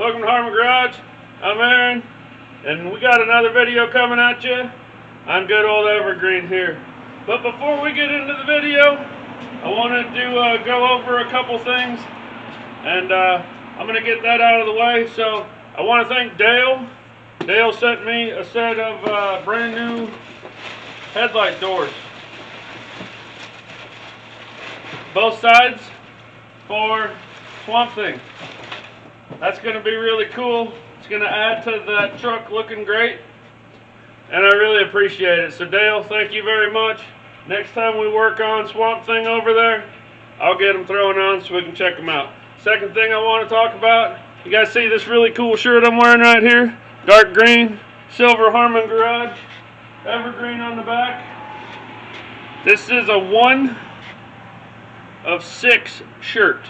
Welcome to Harmon Garage. I'm Aaron, and we got another video coming at you on good old Evergreen here. But before we get into the video, I wanted to go over a couple things, and I'm going to get that out of the way. So I want to thank Dale. Dale sent me a set of brand new headlight doors. Both sides for Swamp Thing. That's going to be really cool. It's going to add to that truck looking great, and I really appreciate it. So Dale, thank you very much. Next time we work on Swamp Thing over there, I'll get them thrown on so we can check them out. Second thing I want to talk about, you guys see this really cool shirt I'm wearing right here? Dark green, silver Harmon Garage, Evergreen on the back. This is a 1 of 6 shirt.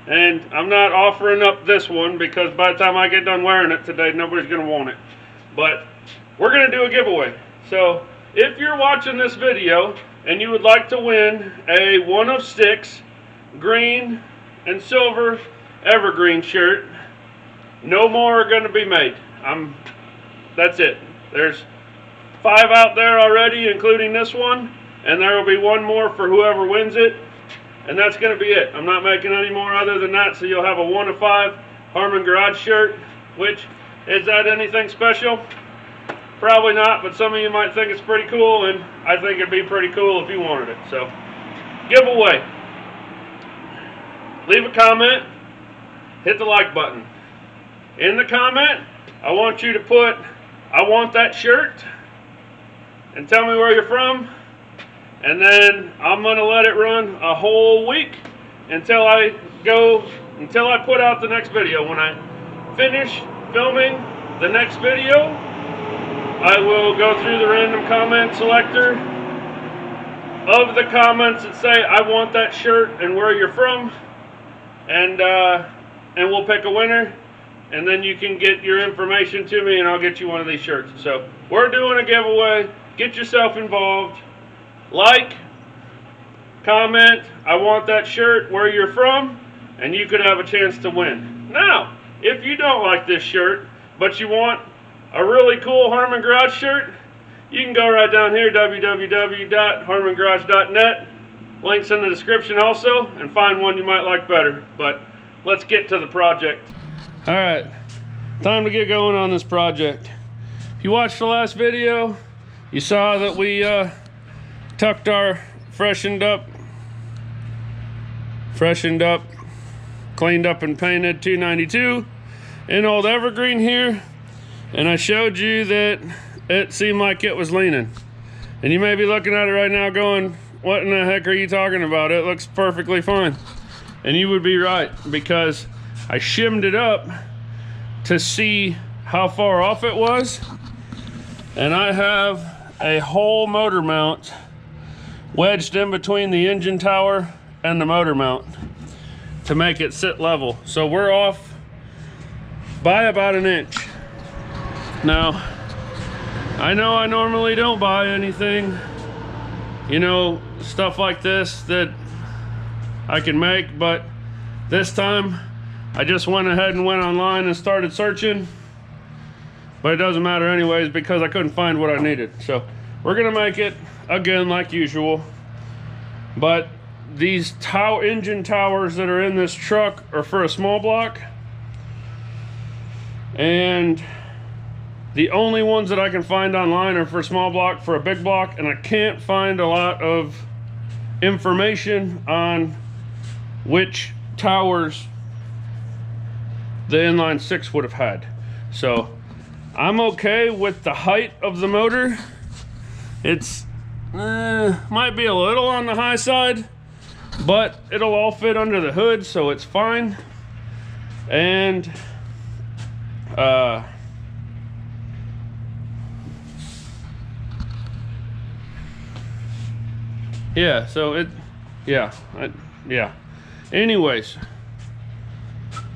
And I'm not offering up this one because by the time I get done wearing it today, nobody's going to want it. But we're going to do a giveaway. So if you're watching this video and you would like to win a 1 of 6 green and silver Evergreen shirt, no more are going to be made. That's it. There's 5 out there already, including this one, and there will be 1 more for whoever wins it. And that's going to be it. I'm not making any more other than that, so you'll have a 1 of 5 Harmon Garage shirt. Which, is that anything special? Probably not, but some of you might think it's pretty cool, and I think it'd be pretty cool if you wanted it. So, giveaway. Leave a comment, hit the like button. In the comment, I want you to put, "I want that shirt," and tell me where you're from. And then I'm going to let it run a whole week until I put out the next video. When I finish filming the next video, I will go through the random comment selector of the comments that say "I want that shirt" and where you're from, and we'll pick a winner, and then you can get your information to me and I'll get you one of these shirts. So we're doing a giveaway. Get yourself involved. Like, comment, "I want that shirt," where you're from, and you could have a chance to win. Now, if you don't like this shirt, but you want a really cool Harmon Garage shirt, you can go right down here, www.harmongarage.net. Links in the description also, and find one you might like better. But let's get to the project. Alright, time to get going on this project. If you watched the last video, you saw that we tucked our freshened up, cleaned up and painted 292 in old Evergreen here, and I showed you that it seemed like it was leaning. And you may be looking at it right now going, "What in the heck are you talking about? It looks perfectly fine." And you would be right, because I shimmed it up to see how far off it was, and I have a whole motor mount wedged in between the engine tower and the motor mount to make it sit level. So we're off by about 1 inch. Now, I know I normally don't buy anything, you know, stuff like this that I can make, but this time I just went ahead and went online and started searching. But it doesn't matter anyways, because I couldn't find what I needed. So we're gonna make it again like usual. But these engine towers that are in this truck are for a small block, and the only ones that I can find online are for small block. For a big block, and I can't find a lot of information on which towers the inline 6 would have had. So I'm okay with the height of the motor. It's might be a little on the high side, but it'll all fit under the hood, so it's fine. And yeah, so yeah. Anyways,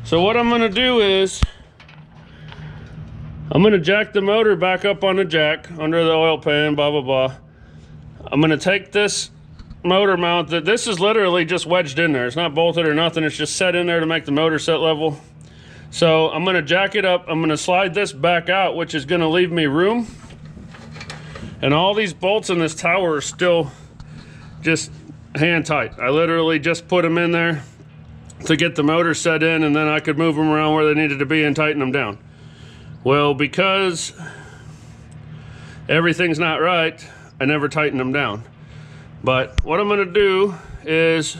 so what I'm gonna do is I'm gonna jack the motor back up on the jack under the oil pan, blah blah blah. I'm gonna take this motor mount, this is literally just wedged in there. It's not bolted or nothing, it's just set in there to make the motor set level. So I'm gonna jack it up. I'm gonna slide this back out, which is gonna leave me room. And all these bolts in this tower are still just hand tight. I literally just put them in there to get the motor set in, and then I could move them around where they needed to be and tighten them down. Well, because everything's not right, I never tighten them down. But what I'm gonna do is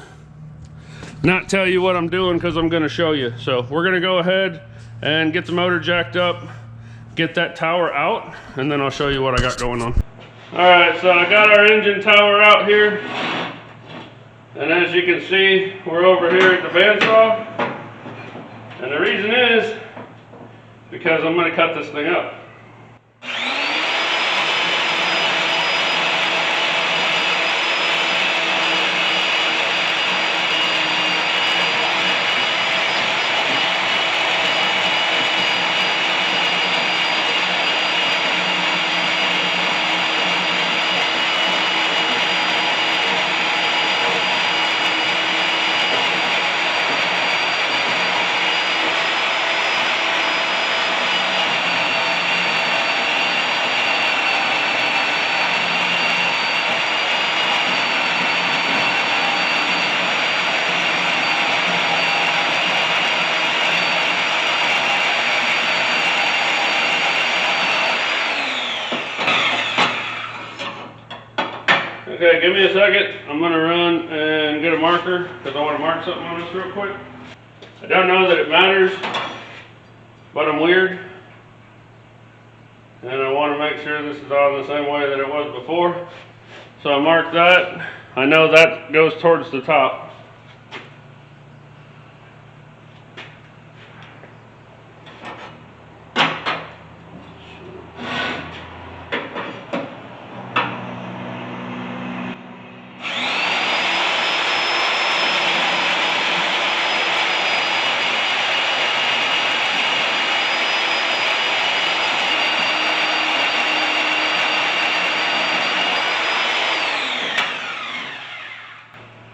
not tell you what I'm doing, because I'm gonna show you. So we're gonna go ahead and get the motor jacked up, get that tower out, and then I'll show you what I got going on. All right, so I got our engine tower out here. And as you can see, we're over here at the bandsaw. And the reason is because I'm going to cut this thing up. Okay, give me a second. I'm going to run and get a marker because I want to mark something on this real quick. I don't know that it matters, but I'm weird. And I want to make sure this is on the same way that it was before. So I marked that. I know that goes towards the top.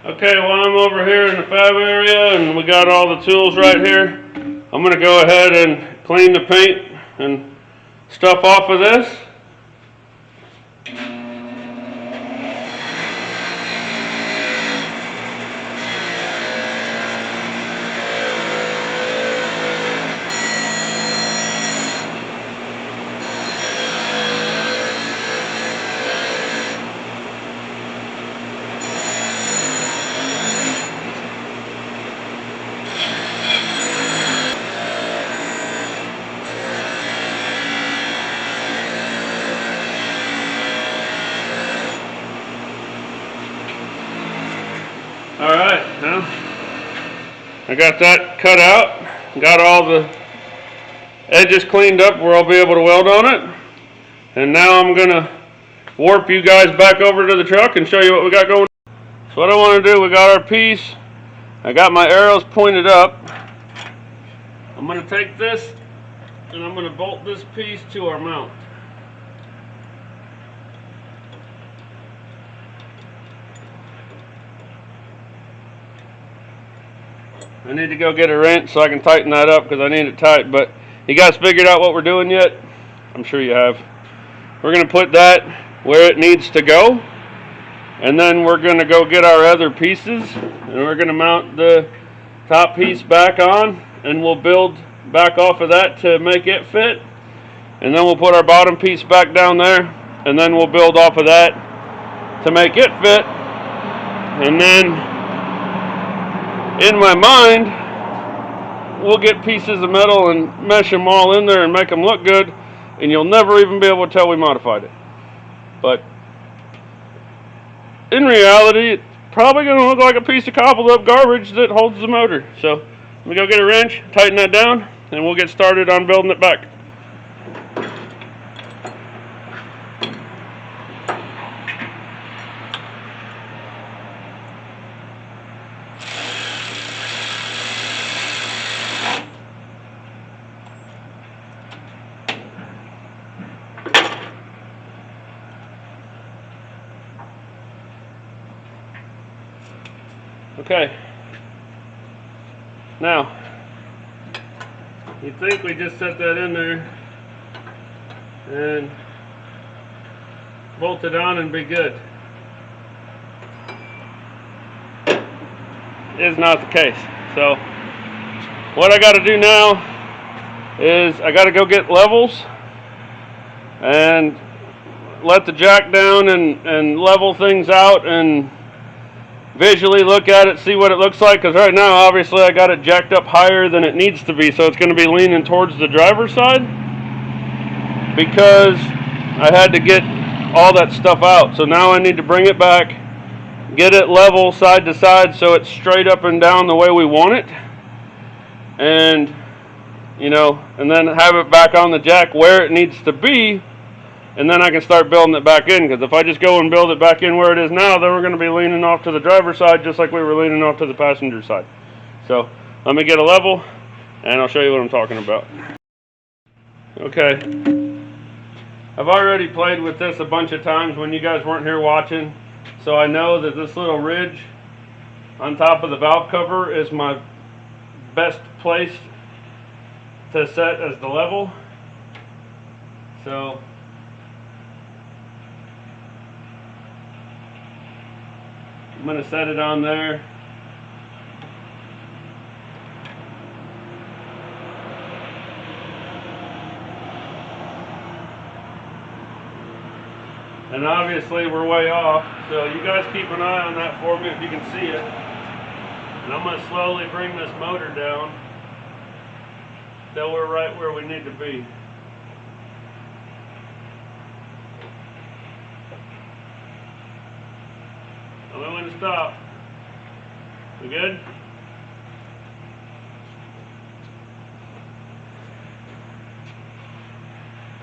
Okay, well, I'm over here in the fab area and we got all the tools right here. I'm going to go ahead and clean the paint and stuff off of this. Alright, now I got that cut out, got all the edges cleaned up where I'll be able to weld on it. And now I'm going to warp you guys back over to the truck and show you what we got going on. So what I want to do, we got our piece, I got my arrows pointed up. I'm going to take this and I'm going to bolt this piece to our mount. I need to go get a wrench so I can tighten that up because I need it tight, but you guys figured out what we're doing yet? I'm sure you have. We're going to put that where it needs to go, and then we're going to go get our other pieces, and we're going to mount the top piece back on, and we'll build back off of that to make it fit, and then we'll put our bottom piece back down there, and then we'll build off of that to make it fit, and then in my mind, we'll get pieces of metal and mesh them all in there and make them look good, and you'll never even be able to tell we modified it. But in reality, it's probably going to look like a piece of cobbled up garbage that holds the motor. So let me go get a wrench, tighten that down, and we'll get started on building it back. Okay, now You'd think we just set that in there and bolt it on and be good. Is not the case. So what I got to do now is I got to go get levels and let the jack down and level things out and visually look at it, see what it looks like, because right now obviously I got it jacked up higher than it needs to be, so it's going to be leaning towards the driver's side because I had to get all that stuff out. So now I need to bring it back, get it level side to side so it's straight up and down the way we want it, and and then have it back on the jack where it needs to be, and then I can start building it back in, because if I just go and build it back in where it is now, then we're going to be leaning off to the driver's side just like we were leaning off to the passenger side. So let me get a level and I'll show you what I'm talking about. Okay, I've already played with this a bunch of times when you guys weren't here watching, so I know that this little ridge on top of the valve cover is my best place to set as the level. So I'm going to set it on there. And obviously we're way off, so you guys keep an eye on that for me if you can see it. And I'm going to slowly bring this motor down till we're right where we need to be. Tell me when to stop. We good?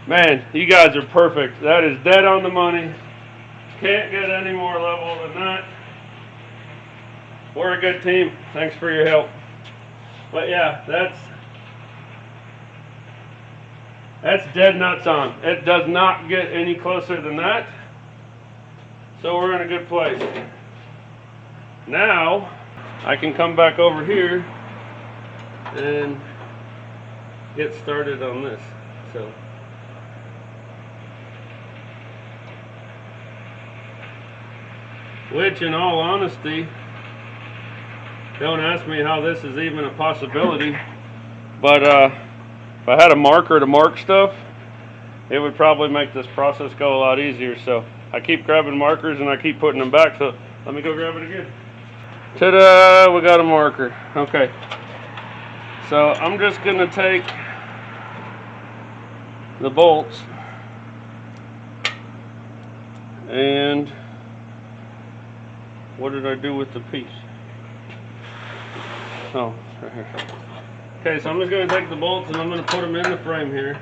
Man, you guys are perfect. That is dead on the money. Can't get any more level than that. We're a good team. Thanks for your help. But yeah, that's dead nuts on. It does not get any closer than that. So we're in a good place. Now I can come back over here and get started on this. So which, in all honesty, don't ask me how this is even a possibility, but if I had a marker to mark stuff, it would probably make this process go a lot easier. So I keep grabbing markers and I keep putting them back, so let me go grab it again. Ta-da! We got a marker. Okay. So I'm just going to take the bolts and what did I do with the piece? Oh, right here. Okay, so I'm just going to take the bolts and I'm going to put them in the frame here.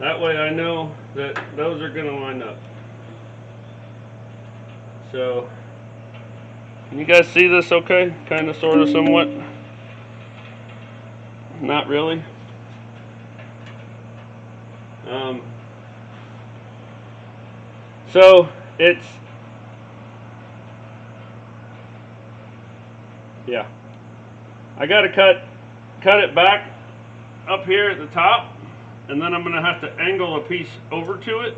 That way I know that those are going to line up. So, can you guys see this okay? Kind of, sort of, somewhat? Not really. So, it's, yeah. I got to cut it back up here at the top, and then I'm going to have to angle a piece over to it,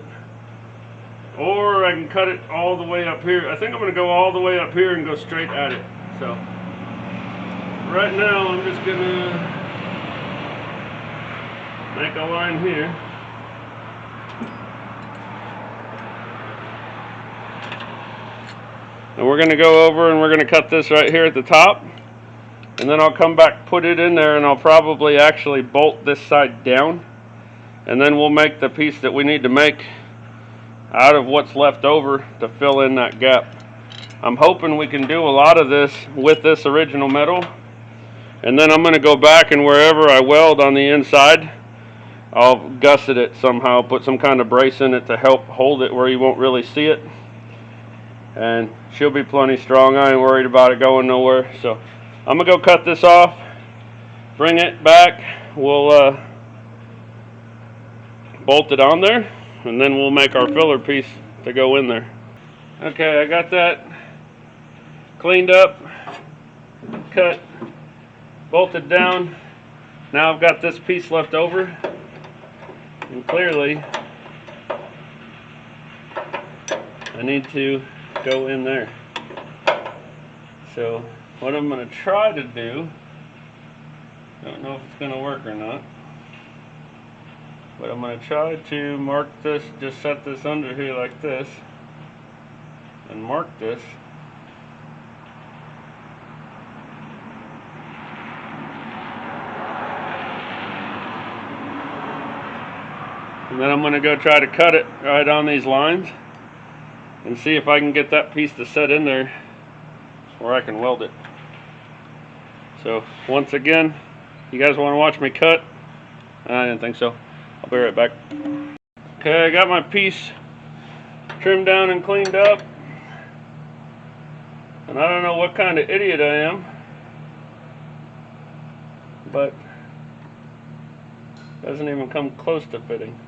or I can cut it all the way up here. I think I'm going to go all the way up here and go straight at it. So right now I'm just going to make a line here. And we're going to go over and we're going to cut this right here at the top. And then I'll come back, put it in there, and I'll probably actually bolt this side down. And then we'll make the piece that we need to make out of what's left over to fill in that gap. I'm hoping we can do a lot of this with this original metal. And then I'm going to go back, and wherever I weld on the inside, I'll gusset it somehow, put some kind of brace in it to help hold it where you won't really see it. And she'll be plenty strong. I ain't worried about it going nowhere. So I'm going to go cut this off, bring it back, we'll bolt it on there, and then we'll make our filler piece to go in there. Okay, I got that cleaned up, cut, bolted down. now I've got this piece left over, and clearly I need to go in there. So what I'm going to try to do, don't know if it's going to work or not, but I'm going to try to mark this, just set this under here like this, and mark this. And then I'm going to go try to cut it right on these lines and see if I can get that piece to set in there where I can weld it. So once again, you guys want to watch me cut? I didn't think so. I'll be right back. Okay, I got my piece trimmed down and cleaned up. And I don't know what kind of idiot I am, but it doesn't even come close to fitting.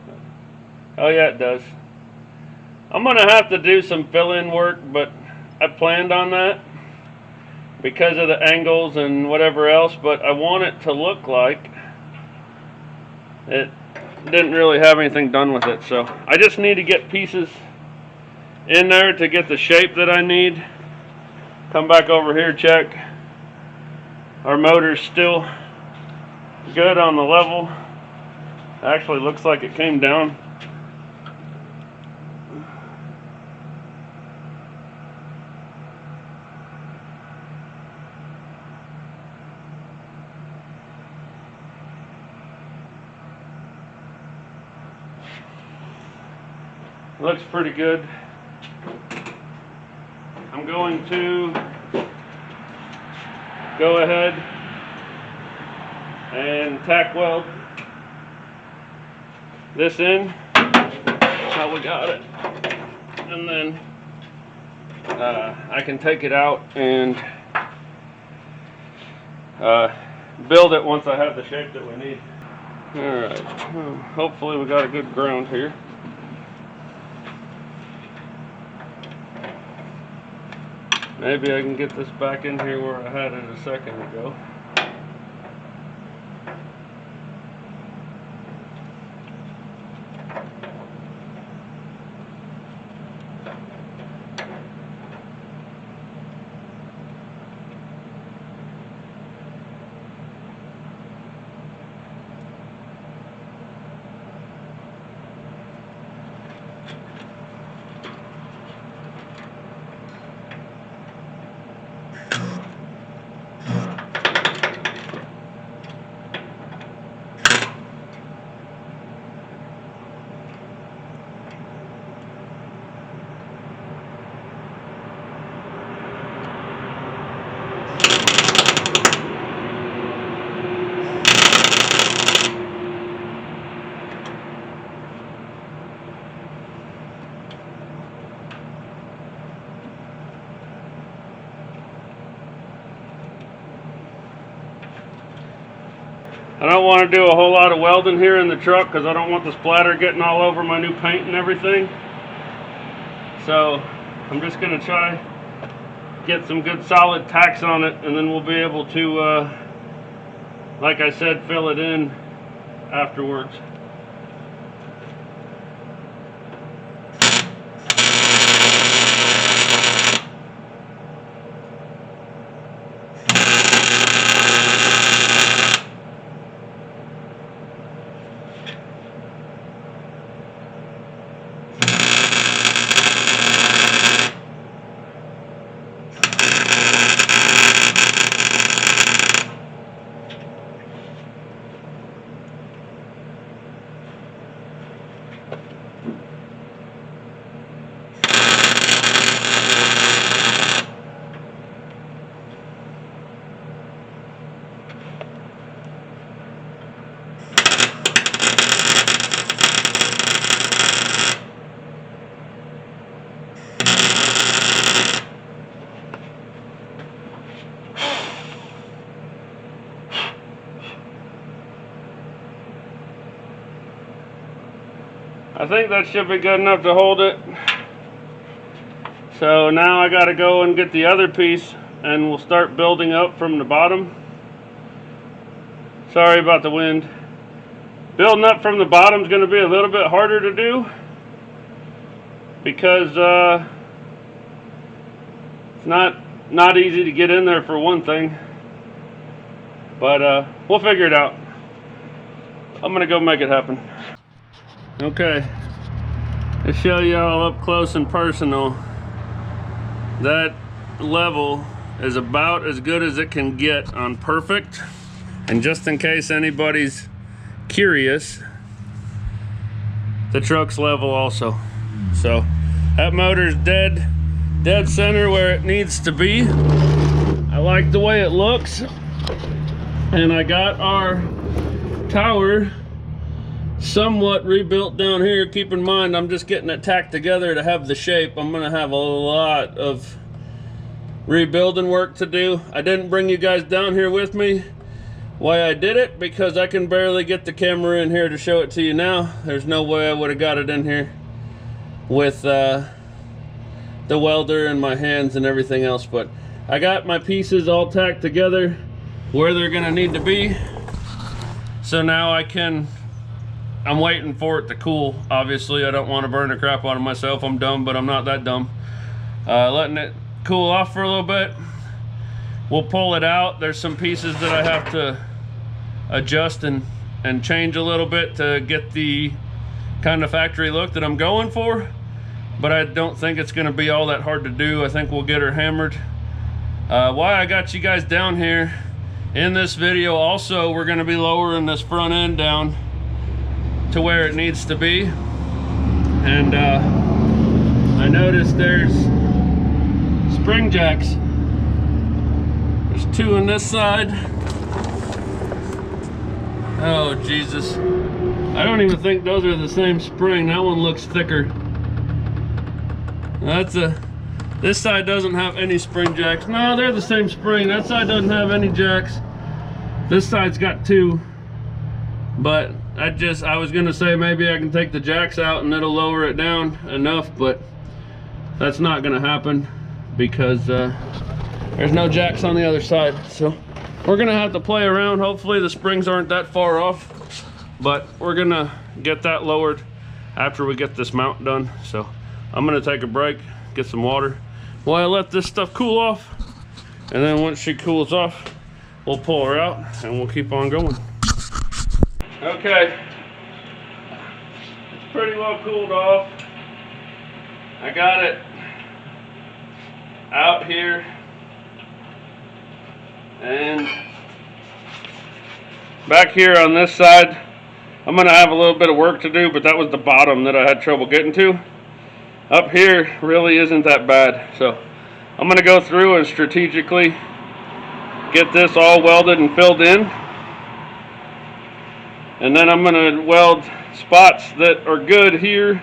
Oh yeah, it does. I'm gonna have to do some fill-in work, but I planned on that because of the angles and whatever else, but I want it to look like it didn't really have anything done with it. So I just need to get pieces in there to get the shape that I need. Come back over here, check. Our motor's still good on the level. Actually looks like it came down. Looks pretty good. I'm going to go ahead and tack weld this in how we got it, and then I can take it out and build it once I have the shape that we need. Alright, hopefully we got a good ground here. Maybe I can get this back in here where I had it a second ago. I don't want to do a whole lot of welding here in the truck because I don't want the splatter getting all over my new paint and everything. So I'm just going to try get some good solid tacks on it, and then we'll be able to, like I said, fill it in afterwards. I think that should be good enough to hold it. So now I got to go and get the other piece, and we'll start building up from the bottom. Sorry about the wind. Building up from the bottom is going to be a little bit harder to do because it's not easy to get in there for one thing. But we'll figure it out. I'm going to go make it happen. Okay, to show y'all up close and personal, that level is about as good as it can get on perfect. And just in case anybody's curious, the truck's level also. So that motor's dead center where it needs to be. I like the way it looks. And I got our tower somewhat rebuilt down here. Keep in mind, I'm just getting it tacked together to have the shape. I'm gonna have a lot of rebuilding work to do. I didn't bring you guys down here with me. Why I did it? Because I can barely get the camera in here to show it to you now. There's no way I would have got it in here with the welder and my hands and everything else. But I got my pieces all tacked together where they're gonna need to be. So now I'm waiting for it to cool. Obviously, I don't want to burn the crap out of myself. I'm dumb, but I'm not that dumb. Letting it cool off for a little bit. We'll pull it out. There's some pieces that I have to adjust and change a little bit to get the kind of factory look that I'm going for. But I don't think it's going to be all that hard to do. I think we'll get her hammered. Why I got you guys down here in this video also, we're going to be lowering this front end down to where it needs to be. And I noticed there's spring jacks. There's two on this side. Oh Jesus, I don't even think those are the same spring. That one looks thicker. This side doesn't have any spring jacks. No, they're the same spring. That side doesn't have any jacks. This side's got two. But I was gonna say maybe I can take the jacks out and it'll lower it down enough, but that's not gonna happen because there's no jacks on the other side. So we're gonna have to play around. Hopefully the springs aren't that far off, but we're gonna get that lowered after we get this mount done. So I'm gonna take a break, get some water while I let this stuff cool off, and then once she cools off, we'll pull her out and we'll keep on going. Okay, it's pretty well cooled off. I got it out here, and back here on this side, I'm gonna have a little bit of work to do, but that was the bottom that I had trouble getting to. Up here really isn't that bad, so I'm gonna go through and strategically get this all welded and filled in. And then I'm gonna weld spots that are good here.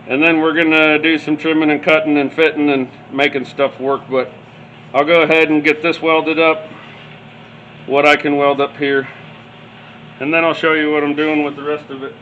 And then we're gonna do some trimming and cutting and fitting and making stuff work. But I'll go ahead and get this welded up, what I can weld up here. And then I'll show you what I'm doing with the rest of it.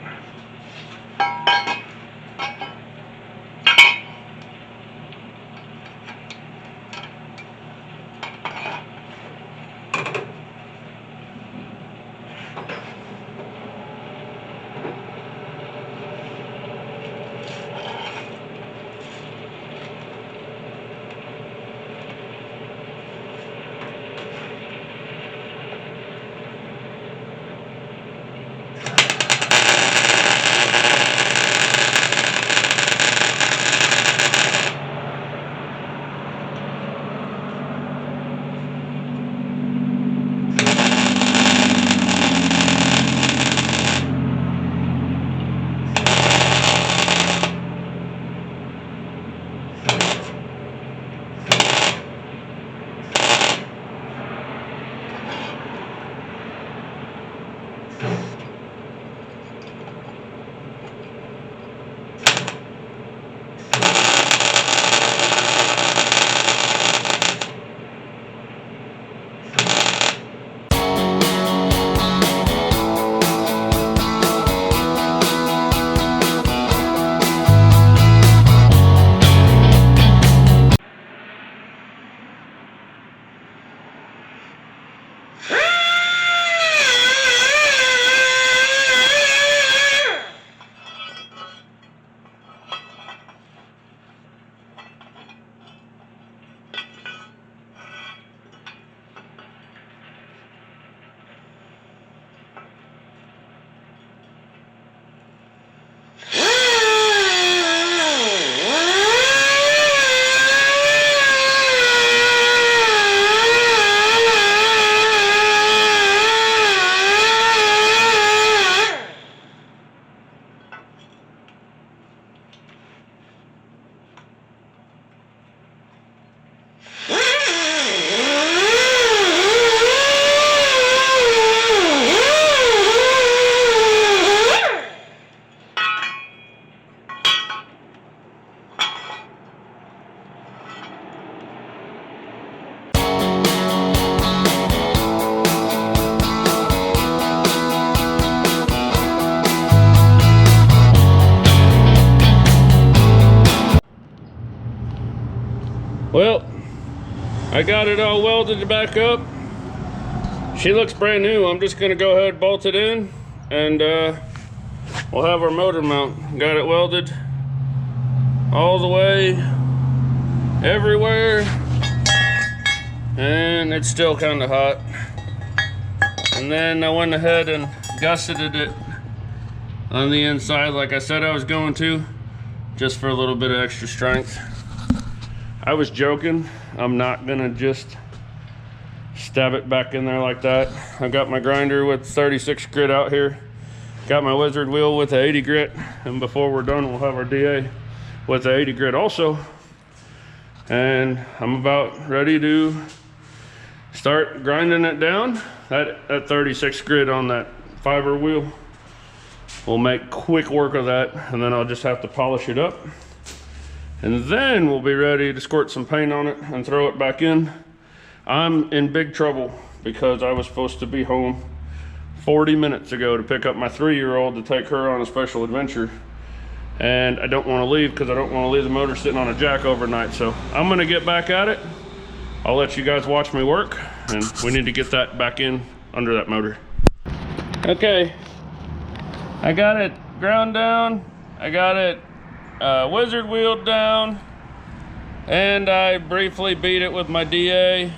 Well, I got it all welded back up. She looks brand new. I'm just gonna go ahead and bolt it in, and we'll have our motor mount. Got it welded all the way, everywhere, and it's still kind of hot. And then I went ahead and gusseted it on the inside like I said I was going to, just for a little bit of extra strength. I was joking. I'm not gonna just stab it back in there like that. I've got my grinder with 36 grit out here. Got my wizard wheel with the 80 grit. And before we're done, we'll have our DA with the 80 grit also. And I'm about ready to start grinding it down. That 36 grit on that fiber wheel will make quick work of that. And then I'll just have to polish it up. And then we'll be ready to squirt some paint on it and throw it back in. I'm in big trouble because I was supposed to be home 40 minutes ago to pick up my 3-year-old to take her on a special adventure. And I don't want to leave because I don't want to leave the motor sitting on a jack overnight. So I'm gonna get back at it. I'll let you guys watch me work, and we need to get that back in under that motor. Okay, I got it ground down. I got it wizard wheeled down, and I briefly beat it with my DA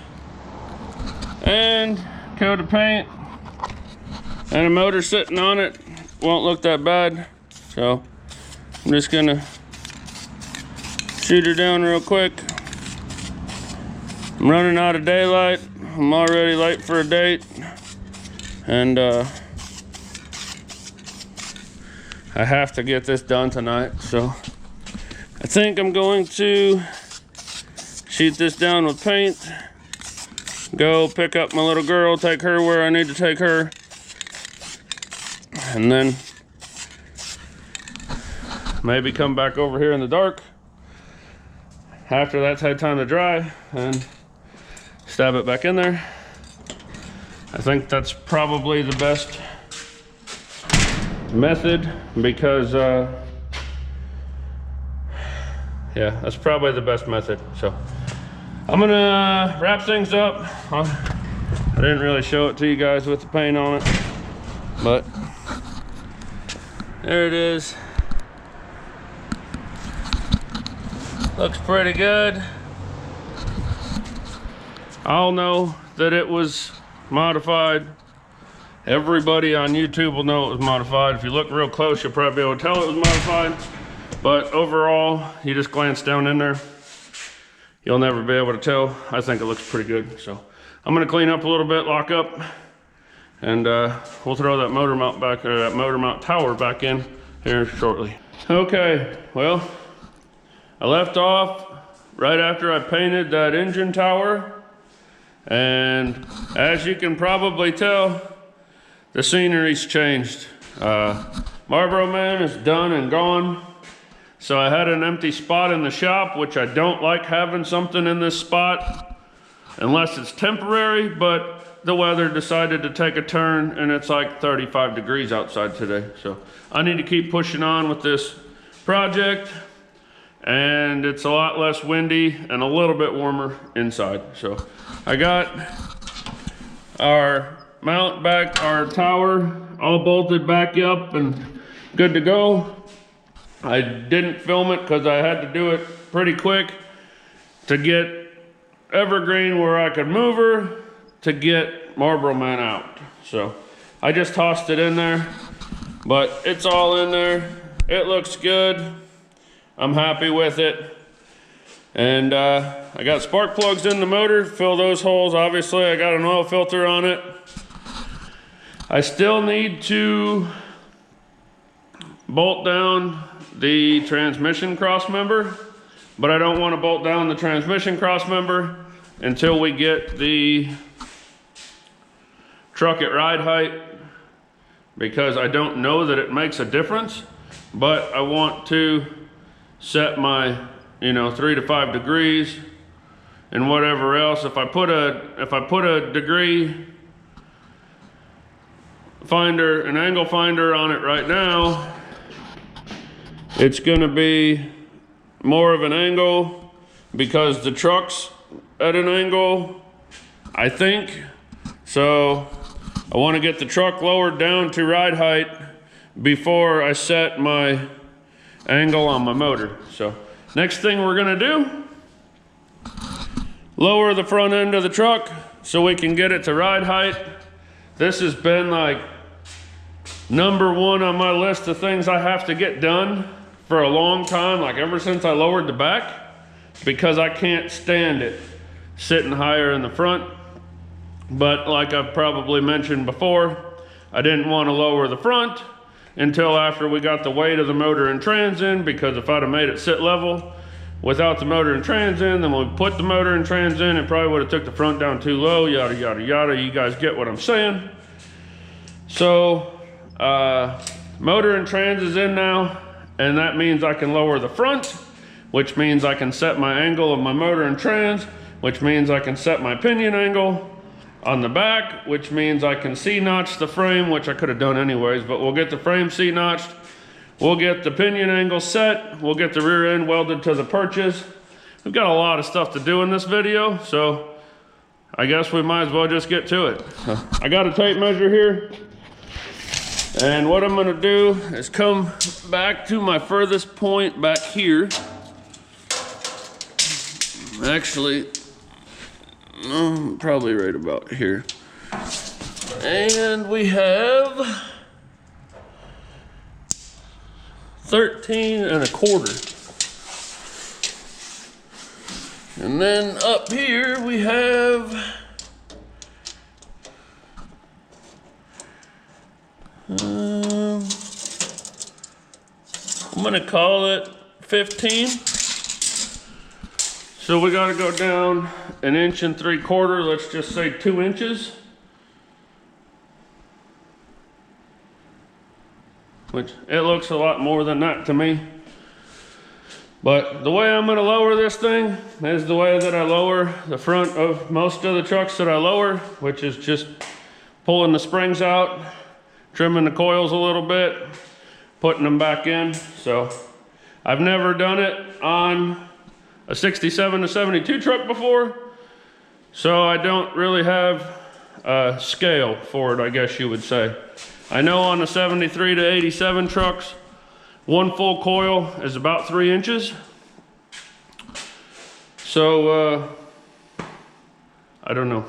and coat of paint, and a motor sitting on it won't look that bad. So I'm just gonna shoot her down real quick. I'm running out of daylight. I'm already late for a date, and I have to get this done tonight. So I think I'm going to shoot this down with paint, go pick up my little girl, take her where I need to take her, and then maybe come back over here in the dark after that's had time to dry and stab it back in there. I think that's probably the best method because yeah, that's probably the best method. So I'm gonna wrap things up. I didn't really show it to you guys with the paint on it, but there it is. Looks pretty good. I'll know that it was modified. Everybody on YouTube will know it was modified. If you look real close, you'll probably be able to tell it was modified. But overall, you just glance down in there, you'll never be able to tell. I think it looks pretty good. So I'm gonna clean up a little bit, lock up, and we'll throw that motor mount back, or that motor mount tower back in here shortly. Okay, well, I left off right after I painted that engine tower, and as you can probably tell, the scenery's changed. Marlboro Man is done and gone. So I had an empty spot in the shop, which I don't like having something in this spot unless it's temporary, but the weather decided to take a turn and it's like 35 degrees outside today. So I need to keep pushing on with this project, and it's a lot less windy and a little bit warmer inside. So I got our mount back, our tower all bolted back up and good to go. I didn't film it because I had to do it pretty quick to get Evergreen where I could move her to get Marlboro Man out. So I just tossed it in there, but it's all in there. It looks good. I'm happy with it. And I got spark plugs in the motor, fill those holes. Obviously, I got an oil filter on it. I still need to bolt down the transmission cross member, but I don't want to bolt down the transmission cross member until we get the truck at ride height, because I don't know that it makes a difference, but I want to set my, 3 to 5 degrees and whatever else. If I put a degree finder, an angle finder on it right now, it's gonna be more of an angle because the truck's at an angle, I think. So I want to get the truck lowered down to ride height before I set my angle on my motor. So next thing we're gonna do, lower the front end of the truck so we can get it to ride height. This has been like number one on my list of things I have to get done for a long time, like ever since I lowered the back, because I can't stand it sitting higher in the front. But like I've probably mentioned before, I didn't want to lower the front until after we got the weight of the motor and trans in, because if I'd have made it sit level without the motor and trans in, then when we put the motor and trans in, it probably would have took the front down too low, yada, yada, yada. You guys get what I'm saying. So, motor and trans is in now, and that means I can lower the front, which means I can set my angle of my motor and trans, which means I can set my pinion angle on the back, which means I can C-notch the frame, which I could have done anyways, but we'll get the frame C-notched. We'll get the pinion angle set. We'll get the rear end welded to the perches. We've got a lot of stuff to do in this video, so I guess we might as well just get to it. I got a tape measure here, and what I'm gonna do is come back to my furthest point back here. Actually, probably right about here. And we have 13 1/4. And then up here we have I'm gonna call it 15. So we gotta go down 1 3/4, let's just say 2 inches. Which, it looks a lot more than that to me. But the way I'm gonna lower this thing is the way that I lower the front of most of the trucks that I lower, which is just pulling the springs out, trimming the coils a little bit, putting them back in. So I've never done it on a 67 to 72 truck before, so I don't really have a scale for it, I guess you would say. I know on the 73 to 87 trucks, one full coil is about 3 inches. So, I don't know.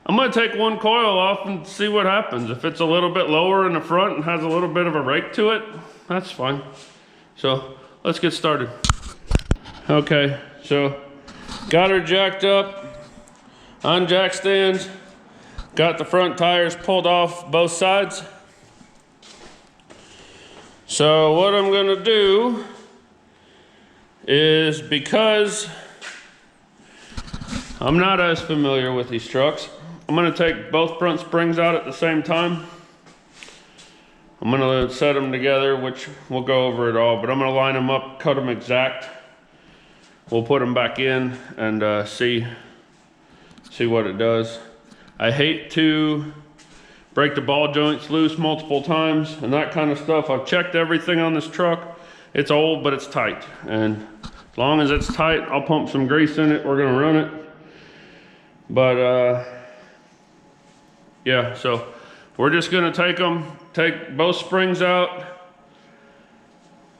I'm gonna take one coil off and see what happens. If it's a little bit lower in the front and has a little bit of a rake to it, that's fine. So, let's get started. Okay, so got her jacked up on jack stands. Got the front tires pulled off both sides. So what I'm gonna do is, because I'm not as familiar with these trucks, I'm gonna take both front springs out at the same time. I'm gonna set them together, which we'll go over it all, but I'm gonna line them up, cut them exact. We'll put them back in and see what it does. I hate to break the ball joints loose multiple times and that kind of stuff. I've checked everything on this truck. It's old, but it's tight. And as long as it's tight, I'll pump some grease in it. We're gonna run it. But yeah, so we're just gonna take both springs out.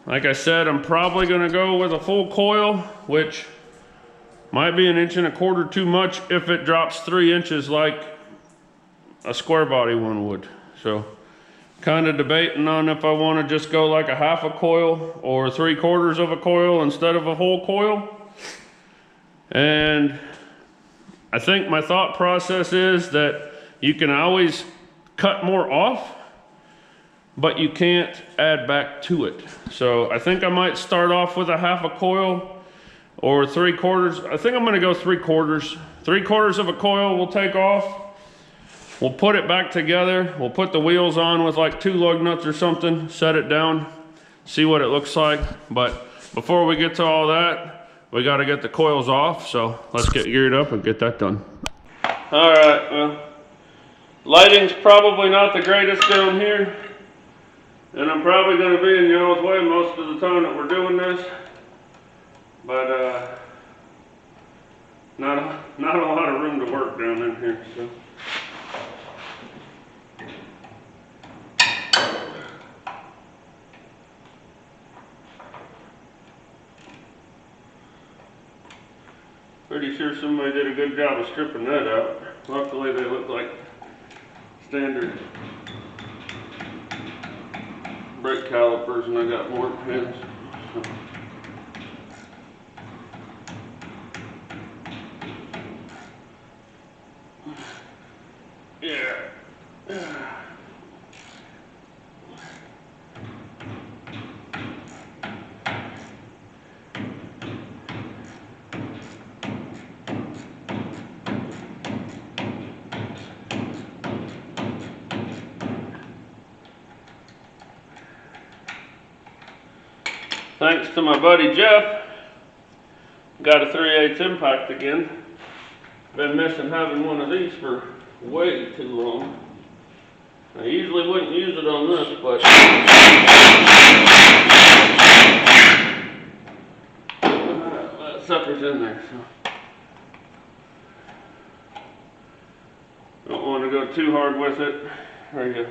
Like I said, I'm probably gonna go with a full coil, which might be 1 1/4 too much if it drops 3 inches like a square body one would. So kind of debating on if I want to just go like a half a coil or 3/4 of a coil instead of a whole coil. And I think my thought process is that you can always cut more off, but you can't add back to it. So I think I might start off with a half a coil or 3/4. I think I'm gonna go 3/4. 3/4 of a coil we'll take off. We'll put it back together. We'll put the wheels on with like 2 lug nuts or something, set it down, see what it looks like. But before we get to all that, we gotta get the coils off. So let's get geared up and get that done. All right, well, lighting's probably not the greatest down here. And I'm probably going to be in y'all's way most of the time that we're doing this. But not a lot of room to work down in here. So. Pretty sure somebody did a good job of stripping that out. Luckily they look like standard brake calipers and I got more pins. So. Yeah. Thanks to my buddy Jeff, got a 3/8 impact again. Been missing having one of these for way too long. I usually wouldn't use it on this, but that sucker's in there. So. Don't want to go too hard with it, or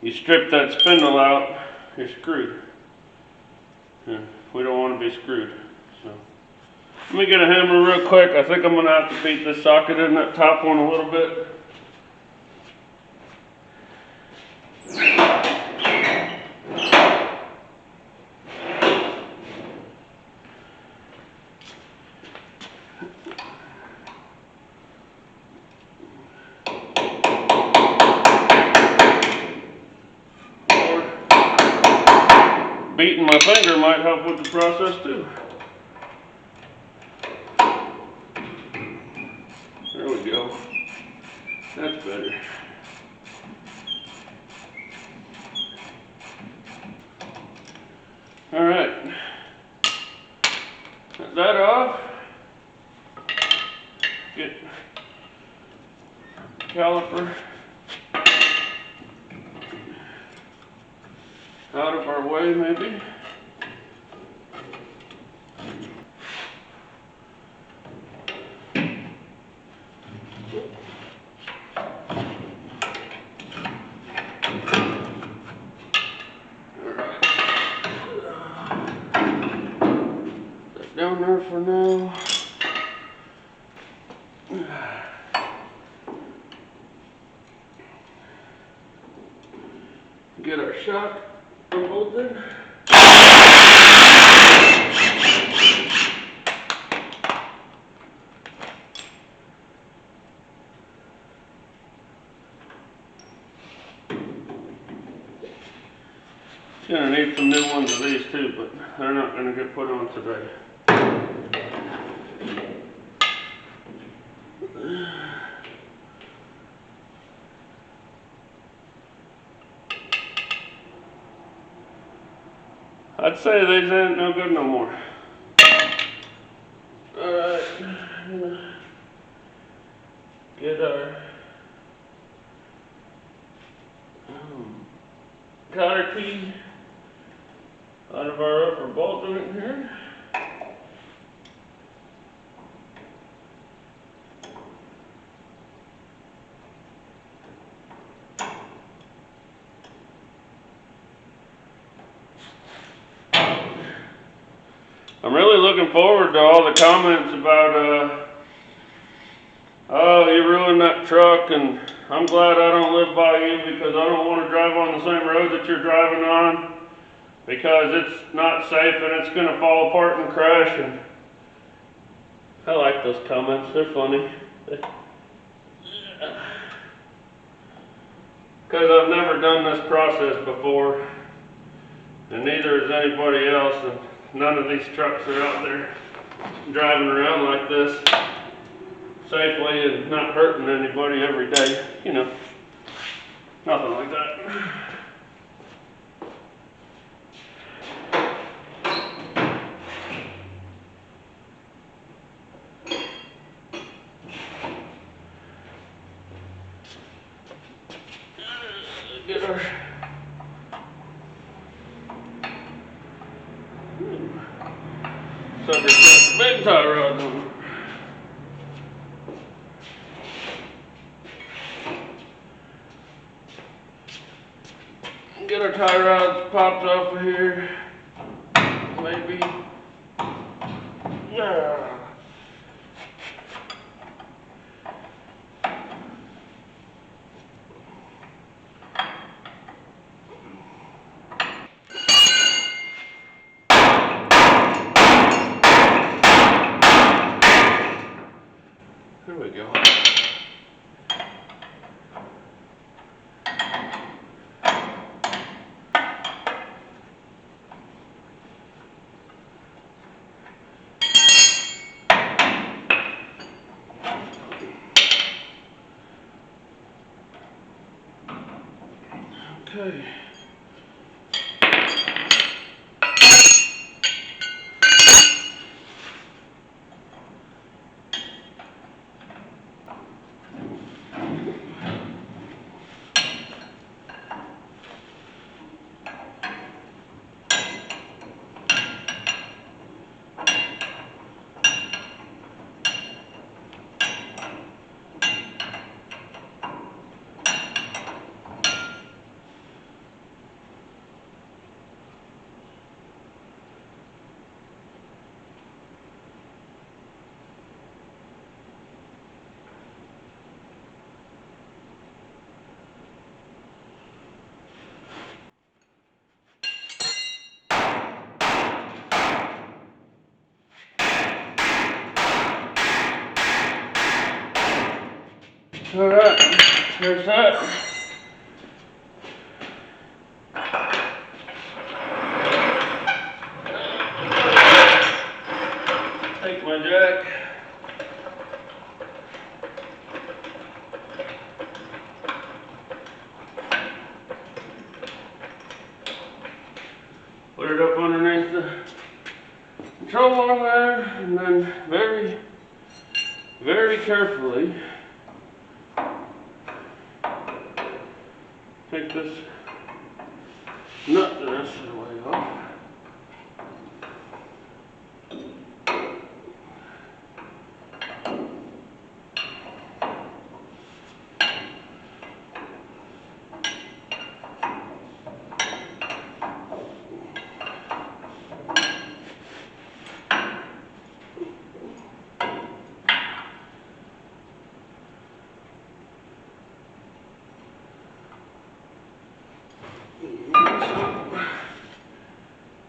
you strip that spindle out, you're screwed. And we don't want to be screwed. So let me get a hammer real quick. I think I'm going to have to beat this socket in that top one a little bit. Beating my finger might help with the process too. There we go. That's better. All right. Cut that off. Get caliper out of our way, maybe. Down there for now. Get our shock bolted. Gonna need some new ones of these too, but they're not gonna get put on today. I'd say these ain't no good no more. Alright. Get our cotter key out of our upper bolt joint here. I'm really looking forward to all the comments about, oh, you ruined that truck, and I'm glad I don't live by you because I don't want to drive on the same road that you're driving on because it's not safe and it's going to fall apart and crash. And I like those comments. They're funny. because I've never done this process before, and neither has anybody else, and none of these trucks are out there driving around like this safely and not hurting anybody every day, you know, nothing like that. Get our sucker's got big tie rods on it. Get our tie rods popped off of here. Maybe. Yeah. There we go. Okay. All right, there's that. Take my jack. Put it up underneath the control arm there, and then very, very carefully take this nut the rest of the way off.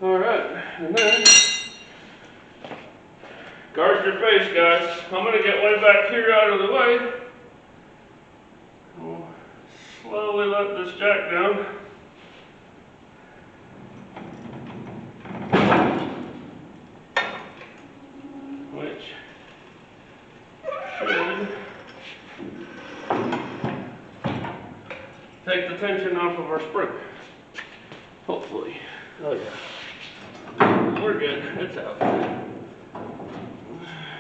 Alright, and then guard your face, guys. I'm going to get way back here out of the way. We'll slowly let this jack down. Which should take the tension off of our spring. Hopefully. Oh yeah. We're good. It's out.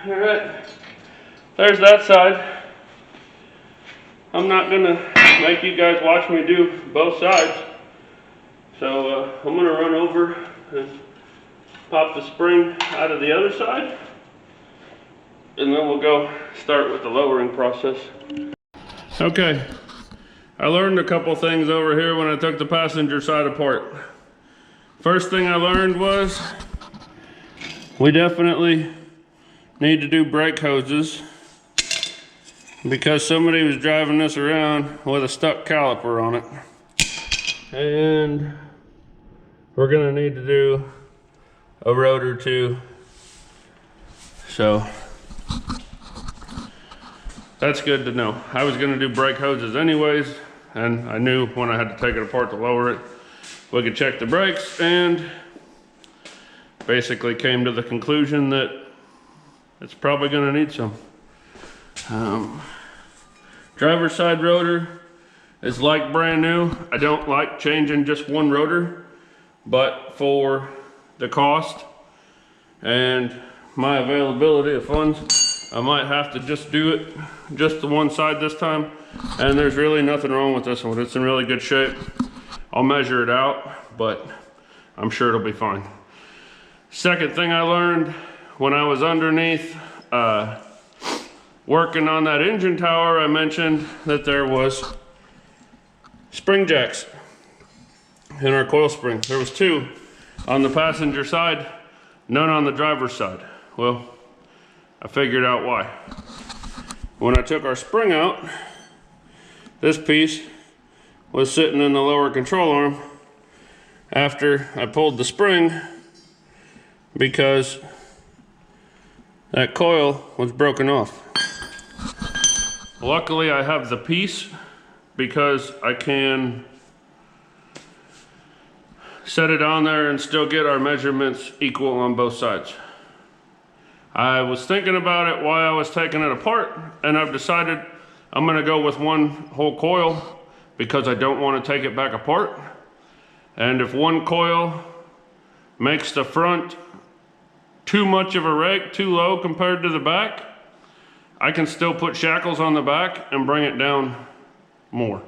Alright. There's that side. I'm not going to make you guys watch me do both sides. So I'm going to run over and pop the spring out of the other side. And then we'll go start with the lowering process. Okay. I learned a couple things over here when I took the passenger side apart. First thing I learned was we definitely need to do brake hoses because somebody was driving this around with a stuck caliper on it. And we're gonna need to do a rotor too. So that's good to know. I was gonna do brake hoses anyways. and I knew when I had to take it apart to lower it, we could check the brakes, and basically came to the conclusion that it's probably going to need some. Driver's side rotor is like brand new. I don't like changing just one rotor, but for the cost and my availability of funds, I might have to just do it just the one side this time. And there's really nothing wrong with this one. It's in really good shape. I'll measure it out, but I'm sure it'll be fine. Second thing I learned when I was underneath working on that engine tower, I mentioned that there was spring jacks in our coil spring. There was 2 on the passenger side, none on the driver's side. Well, I figured out why. When I took our spring out, this piece was sitting in the lower control arm after I pulled the spring, because that coil was broken off. Luckily I have the piece, because I can set it on there and still get our measurements equal on both sides. I was thinking about it while I was taking it apart, and I've decided I'm gonna go with one whole coil because I don't want to take it back apart. And if one coil makes the front too much of a rake, too low compared to the back, I can still put shackles on the back and bring it down more.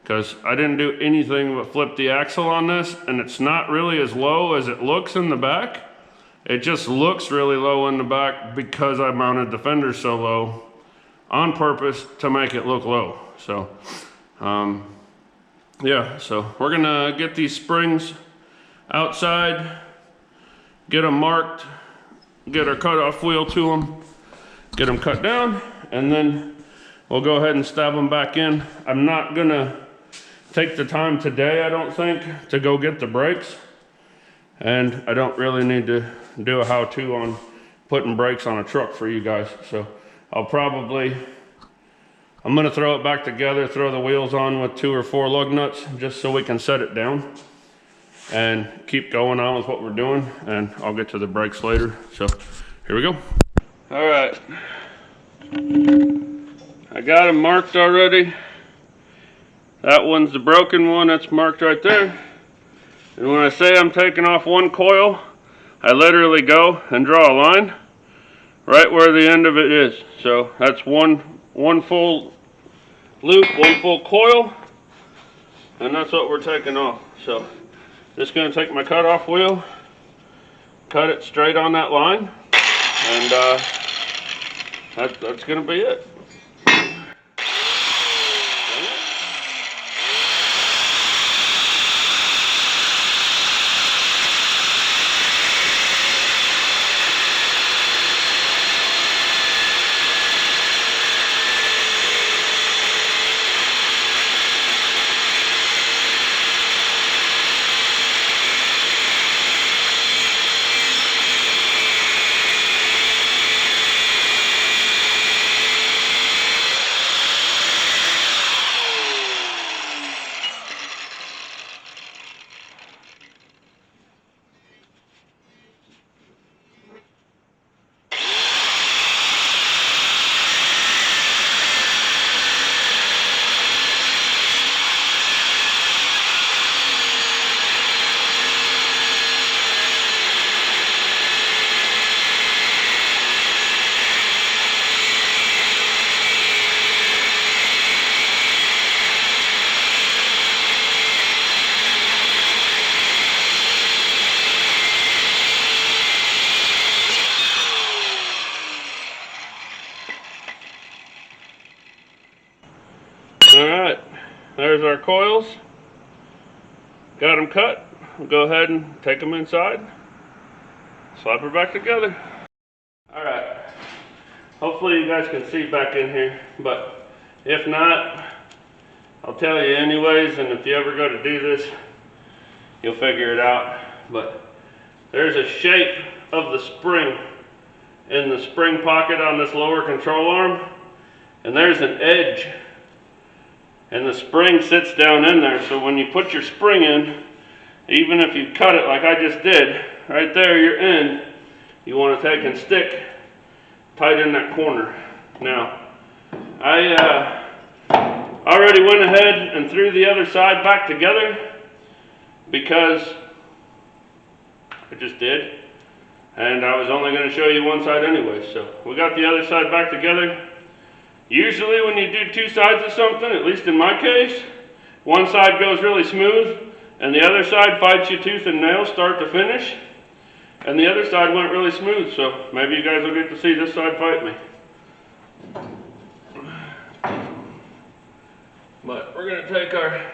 Because I didn't do anything but flip the axle on this, and it's not really as low as it looks in the back. It just looks really low in the back because I mounted the fenders so low on purpose to make it look low. So, yeah, so we're gonna get these springs outside, get them marked, get our cutoff wheel to them, get them cut down, and then we'll go ahead and stab them back in. I'm not gonna take the time today, I don't think, to go get the brakes. And I don't really need to do a how-to on putting brakes on a truck for you guys. So I'm gonna throw it back together, throw the wheels on with 2 or 4 lug nuts, just so we can set it down and keep going on with what we're doing, and I'll get to the brakes later. So here we go. All right, I got them marked already. That one's the broken one, that's marked right there. And when I say I'm taking off one coil, I literally go and draw a line right where the end of it is. So that's one full loop, one full coil, and that's what we're taking off. So just gonna take my cutoff wheel, cut it straight on that line, and that's gonna be it. Alright, there's our coils. Got them cut. We'll go ahead and take them inside. Slap her back together. Alright, hopefully you guys can see back in here, but if not, I'll tell you anyways, and if you ever go to do this, you'll figure it out. But there's a shape of the spring in the spring pocket on this lower control arm, and there's an edge and the spring sits down in there. So when you put your spring in, even if you cut it like I just did, right there, your end, you want to take and stick tight in that corner. Now, I already went ahead and threw the other side back together because I just did, and I was only going to show you one side anyway. So we got the other side back together. Usually when you do two sides of something, at least in my case, one side goes really smooth and the other side fights you tooth and nail start to finish, and the other side went really smooth. So maybe you guys will get to see this side fight me. But we're going to take our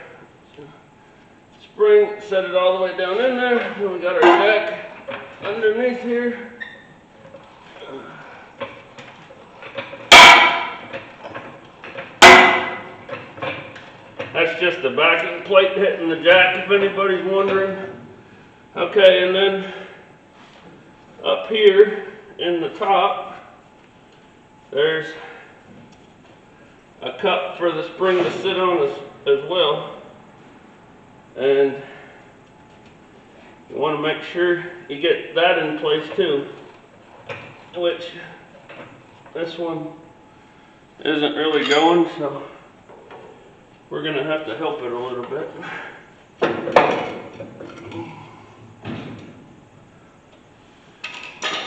spring, set it all the way down in there, and we got our jack underneath here. That's just the backing plate hitting the jack, if anybody's wondering. Okay, and then up here in the top, there's a cup for the spring to sit on as well. And you want to make sure you get that in place too, which this one isn't really going, so we're going to have to help it a little bit.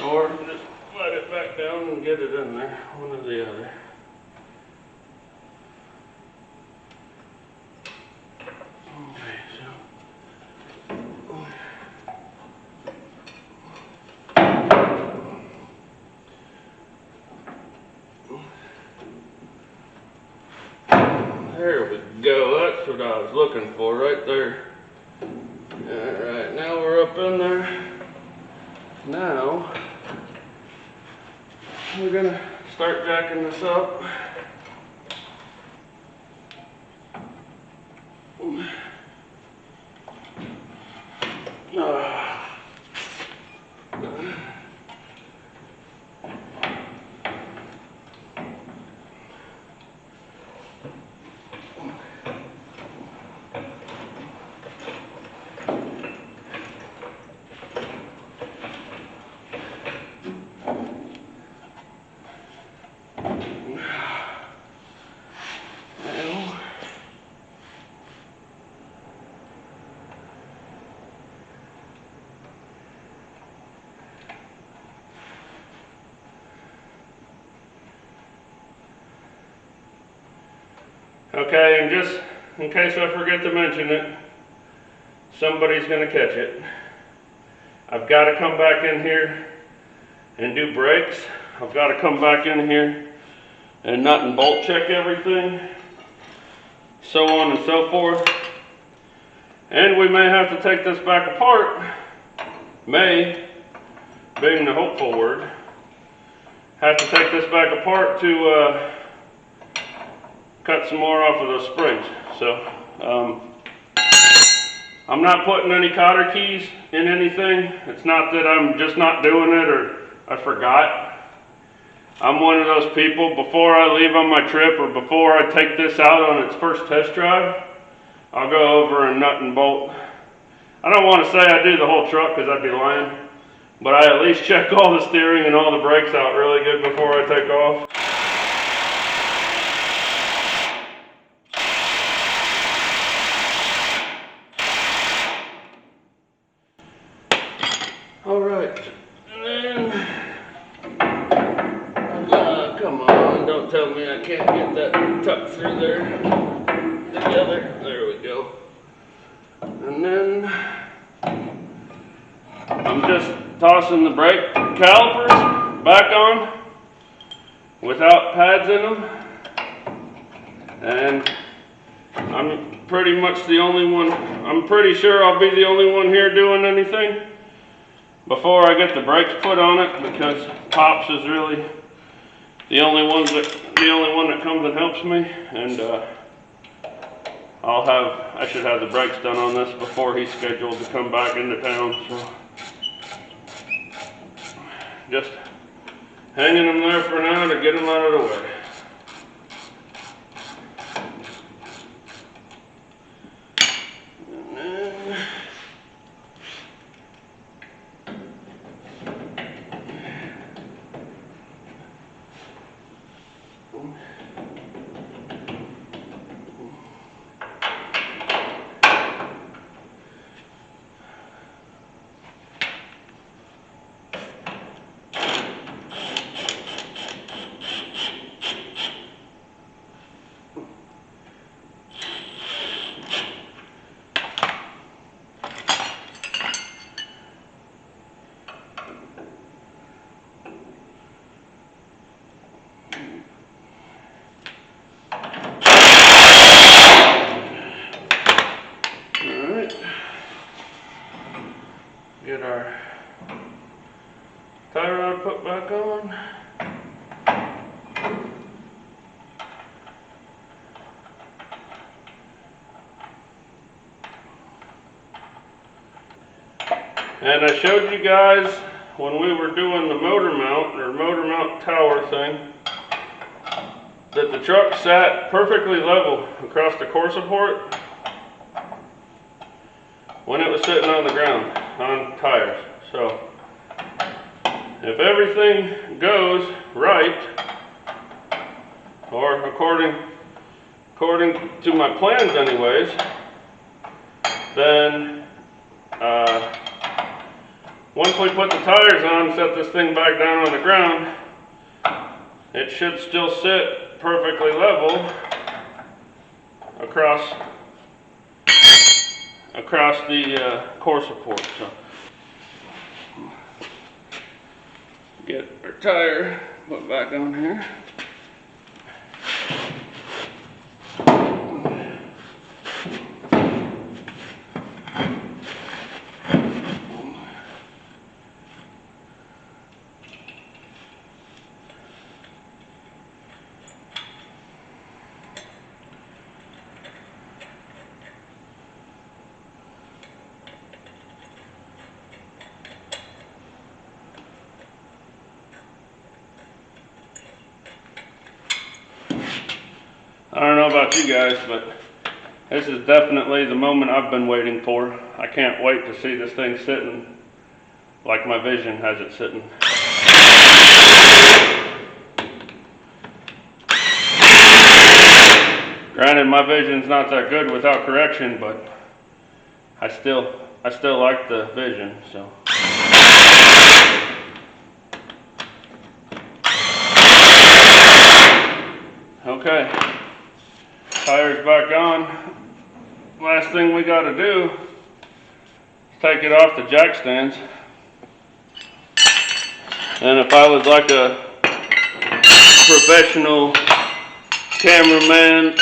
Or just let it back down and get it in there, one or the other. Okay, there we go, that's what I was looking for right there. Alright, now we're up in there. Now, we're going to start jacking this up. Okay, and just in case I forget to mention it, somebody's going to catch it. I've got to come back in here and do brakes. I've got to come back in here and nut and bolt check everything, so on and so forth. And we may have to take this back apart. May, being the hopeful word, have to take this back apart to cut some more off of those springs. So I'm not putting any cotter keys in anything. It's not that I'm just not doing it or I forgot. I'm one of those people, before I leave on my trip or before I take this out on its first test drive, I'll go over and nut and bolt. I don't want to say I do the whole truck because I'd be lying, but I at least check all the steering and all the brakes out really good before I take off. Alright, and then, come on, don't tell me I can't get that tucked through there together. There we go. And then I'm just tossing the brake calipers back on without pads in them. And I'm pretty much the only one, I'm pretty sure I'll be the only one here doing anything before I get the brakes put on it, because Pops is really the only one that comes and helps me, and I should have the brakes done on this before he's scheduled to come back into town. So just hanging them there for now to get them out of the way. tie rod put back on. And I showed you guys when we were doing the motor mount tower thing, that the truck sat perfectly level across the core support when it was sitting on the ground on tires. So if everything goes right, or according to my plans anyways, then once we put the tires on, set this thing back down on the ground, it should still sit perfectly level across the core support. So get our tire put back on here. I don't know about you guys, but this is definitely the moment I've been waiting for. I can't wait to see this thing sitting like my vision has it sitting. Granted, my vision's not that good without correction, but I still like the vision, so. Okay, tires back on. Last thing we gotta do is take it off the jack stands. And if I was like a professional cameraman,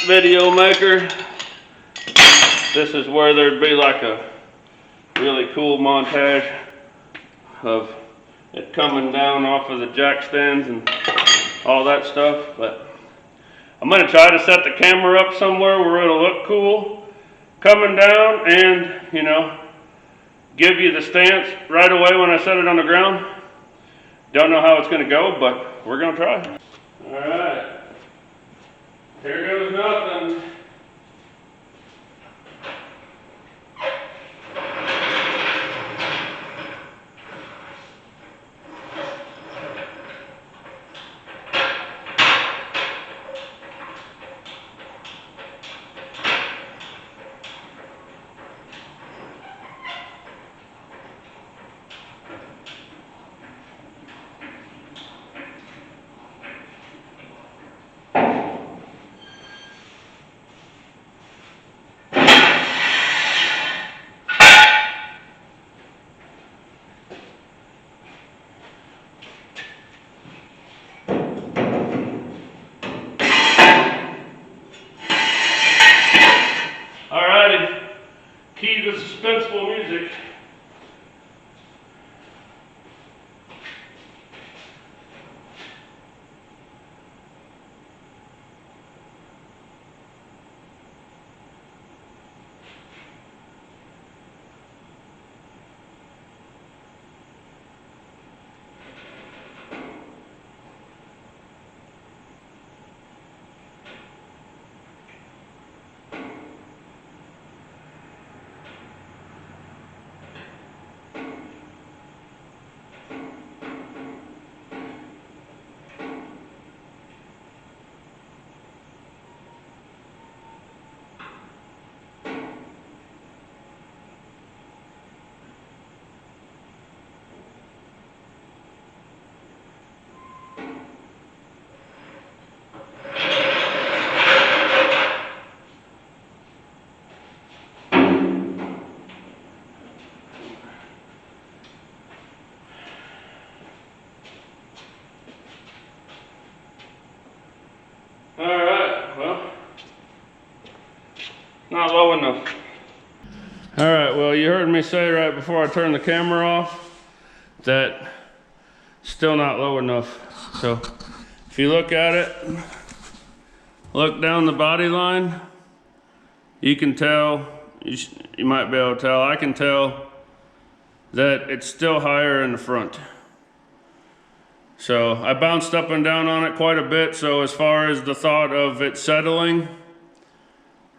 video maker, this is where there'd be like a really cool montage of it coming down off of the jack stands and all that stuff. But I'm going to try to set the camera up somewhere where it'll look cool coming down and, you know, give you the stance right away when I set it on the ground. Don't know how it's going to go, but we're going to try. Alright, here goes nothing. Key to suspenseful music. Alright, well, not low enough. Alright, well, you heard me say right before I turned the camera off that still not low enough. So if you look at it, look down the body line, you can tell, you might be able to tell, I can tell that it's still higher in the front. So I bounced up and down on it quite a bit, so as far as the thought of it settling,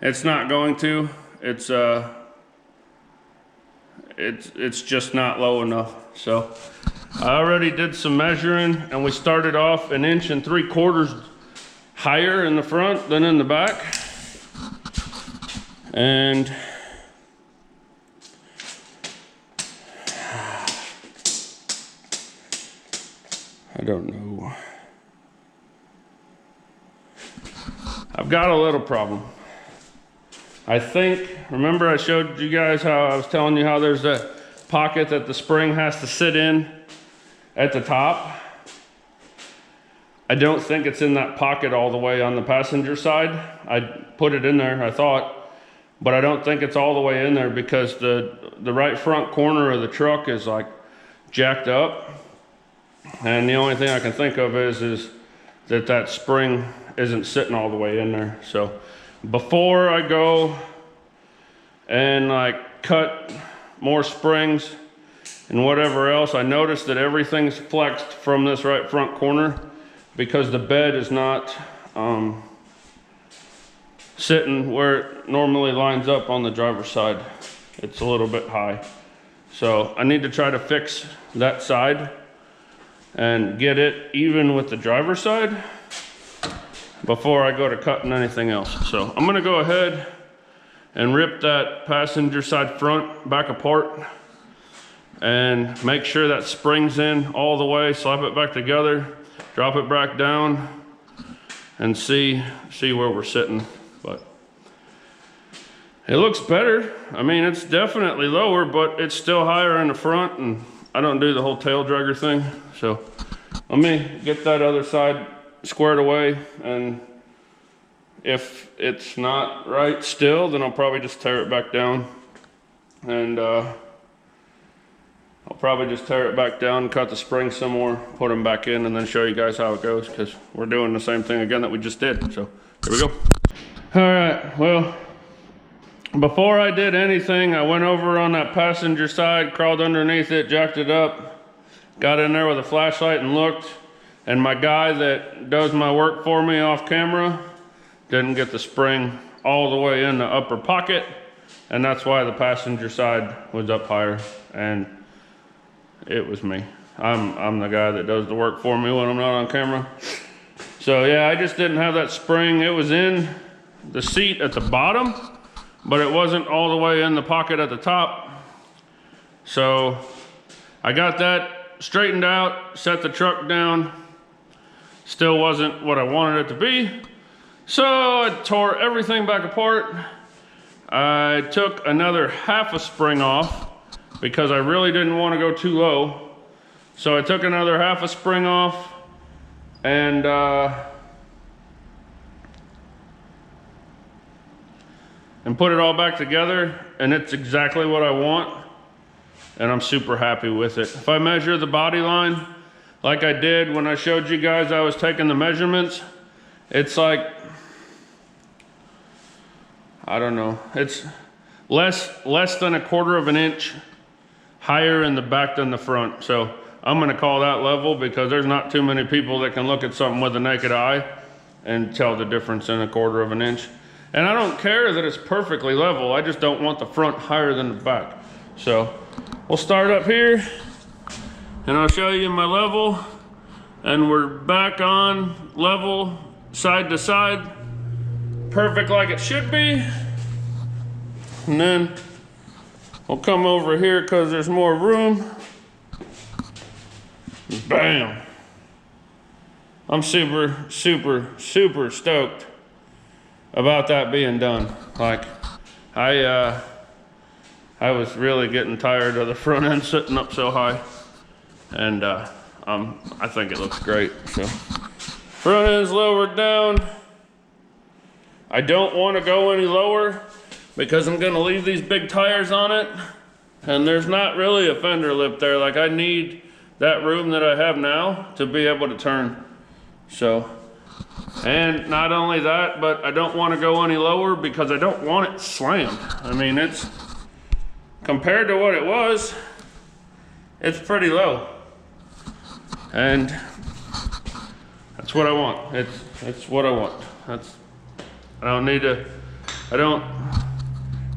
it's not going to. It's just not low enough. So I already did some measuring, and we started off 1 3/4 inches higher in the front than in the back. And I don't know. I've got a little problem. I think, remember I showed you guys how I was telling you how there's a pocket that the spring has to sit in at the top? I don't think it's in that pocket all the way on the passenger side. I put it in there, I thought, but I don't think it's all the way in there because the right front corner of the truck is like jacked up. And the only thing I can think of is that spring isn't sitting all the way in there. So before I go and like cut more springs and whatever else, I noticed that everything's flexed from this right front corner because the bed is not sitting where it normally lines up on the driver's side. It's a little bit high. So I need to try to fix that side and get it even with the driver's side before I go to cutting anything else. So I'm gonna go ahead and rip that passenger side front back apart and make sure that spring's in all the way, slap it back together, drop it back down, and see where we're sitting. But it looks better. I mean, it's definitely lower, but it's still higher in the front, and I don't do the whole tail dragger thing. So let me get that other side squared away, and if it's not right still, then I'll probably just tear it back down, and I'll probably just tear it back down, cut the springs some more, put them back in, and then show you guys how it goes, because we're doing the same thing again that we just did. So here we go. All right, well, before I did anything, I went over on that passenger side, crawled underneath it, jacked it up, got in there with a flashlight and looked, and my guy that does my work for me off camera didn't get the spring all the way in the upper pocket, and that's why the passenger side was up higher, and it was me. I'm the guy that does the work for me when I'm not on camera. So yeah, I just didn't have that spring. It was in the seat at the bottom, but it wasn't all the way in the pocket at the top. So I got that straightened out, set the truck down. Still wasn't what I wanted it to be. So I tore everything back apart. I took another half a spring off because I really didn't want to go too low. So I took another half a spring off and put it all back together, and it's exactly what I want, and I'm super happy with it. If I measure the body line like I did when I showed you guys I was taking the measurements, it's like, I don't know, it's less than 1/4 inch higher in the back than the front. So I'm gonna call that level, because there's not too many people that can look at something with the naked eye and tell the difference in 1/4 inch. And I don't care that it's perfectly level, I just don't want the front higher than the back. So we'll start up here and I'll show you my level, and we're back on level side to side, perfect like it should be. And then we'll come over here because there's more room. Bam! I'm super, super, super stoked about that being done. Like, I was really getting tired of the front end sitting up so high, and I think it looks great. So front end's lowered down. I don't want to go any lower because I'm going to leave these big tires on it, and there's not really a fender lip there. Like, I need that room that I have now to be able to turn. So, and not only that, but I don't want to go any lower because I don't want it slammed. I mean, it's, compared to what it was, it's pretty low. And that's what I want. It's what I want. I don't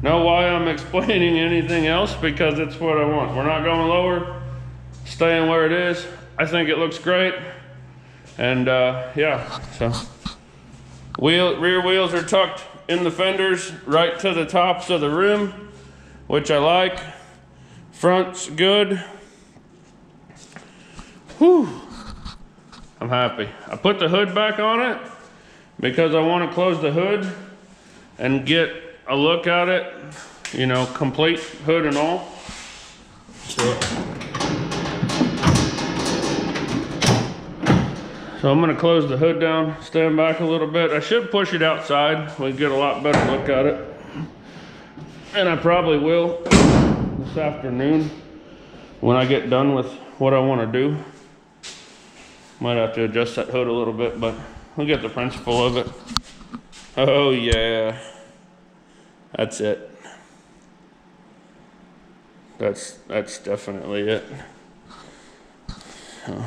know why I'm explaining anything else, because it's what I want. We're not going lower, staying where it is. I think it looks great. And yeah, so rear wheels are tucked in the fenders right to the tops of the rim, which I like. Front's good. Whew, I'm happy. I put the hood back on it because I want to close the hood and get a look at it, you know, complete hood and all. So I'm gonna close the hood down, stand back a little bit. I should push it outside. We get a lot better look at it. And I probably will this afternoon when I get done with what I wanna do. Might have to adjust that hood a little bit, but we'll get the principle of it. Oh yeah, that's it. That's definitely it. So.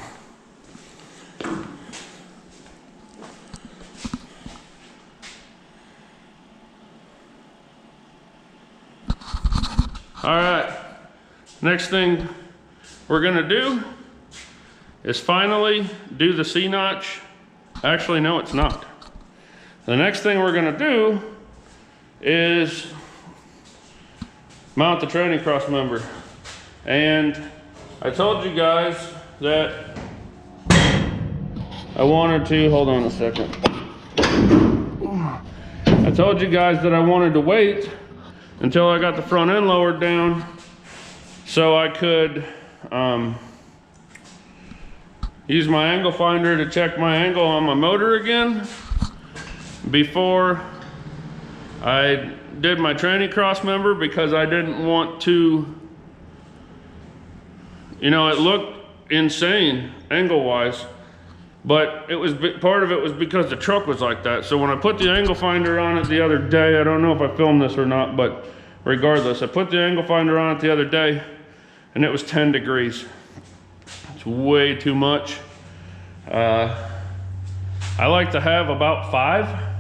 All right, next thing we're gonna do is finally do the C-notch. Actually, no, it's not. The next thing we're gonna do is mount the training cross member. And I told you guys that I wanted to, hold on a second. I told you guys that I wanted to wait until I got the front end lowered down so I could use my angle finder to check my angle on my motor again before I did my training cross member, because I didn't want to, you know, it looked insane angle wise, but it was, part of it was because the truck was like that. So when I put the angle finder on it the other day, I don't know if I filmed this or not, but regardless, I put the angle finder on it the other day and it was 10 degrees. It's way too much. I like to have about 5.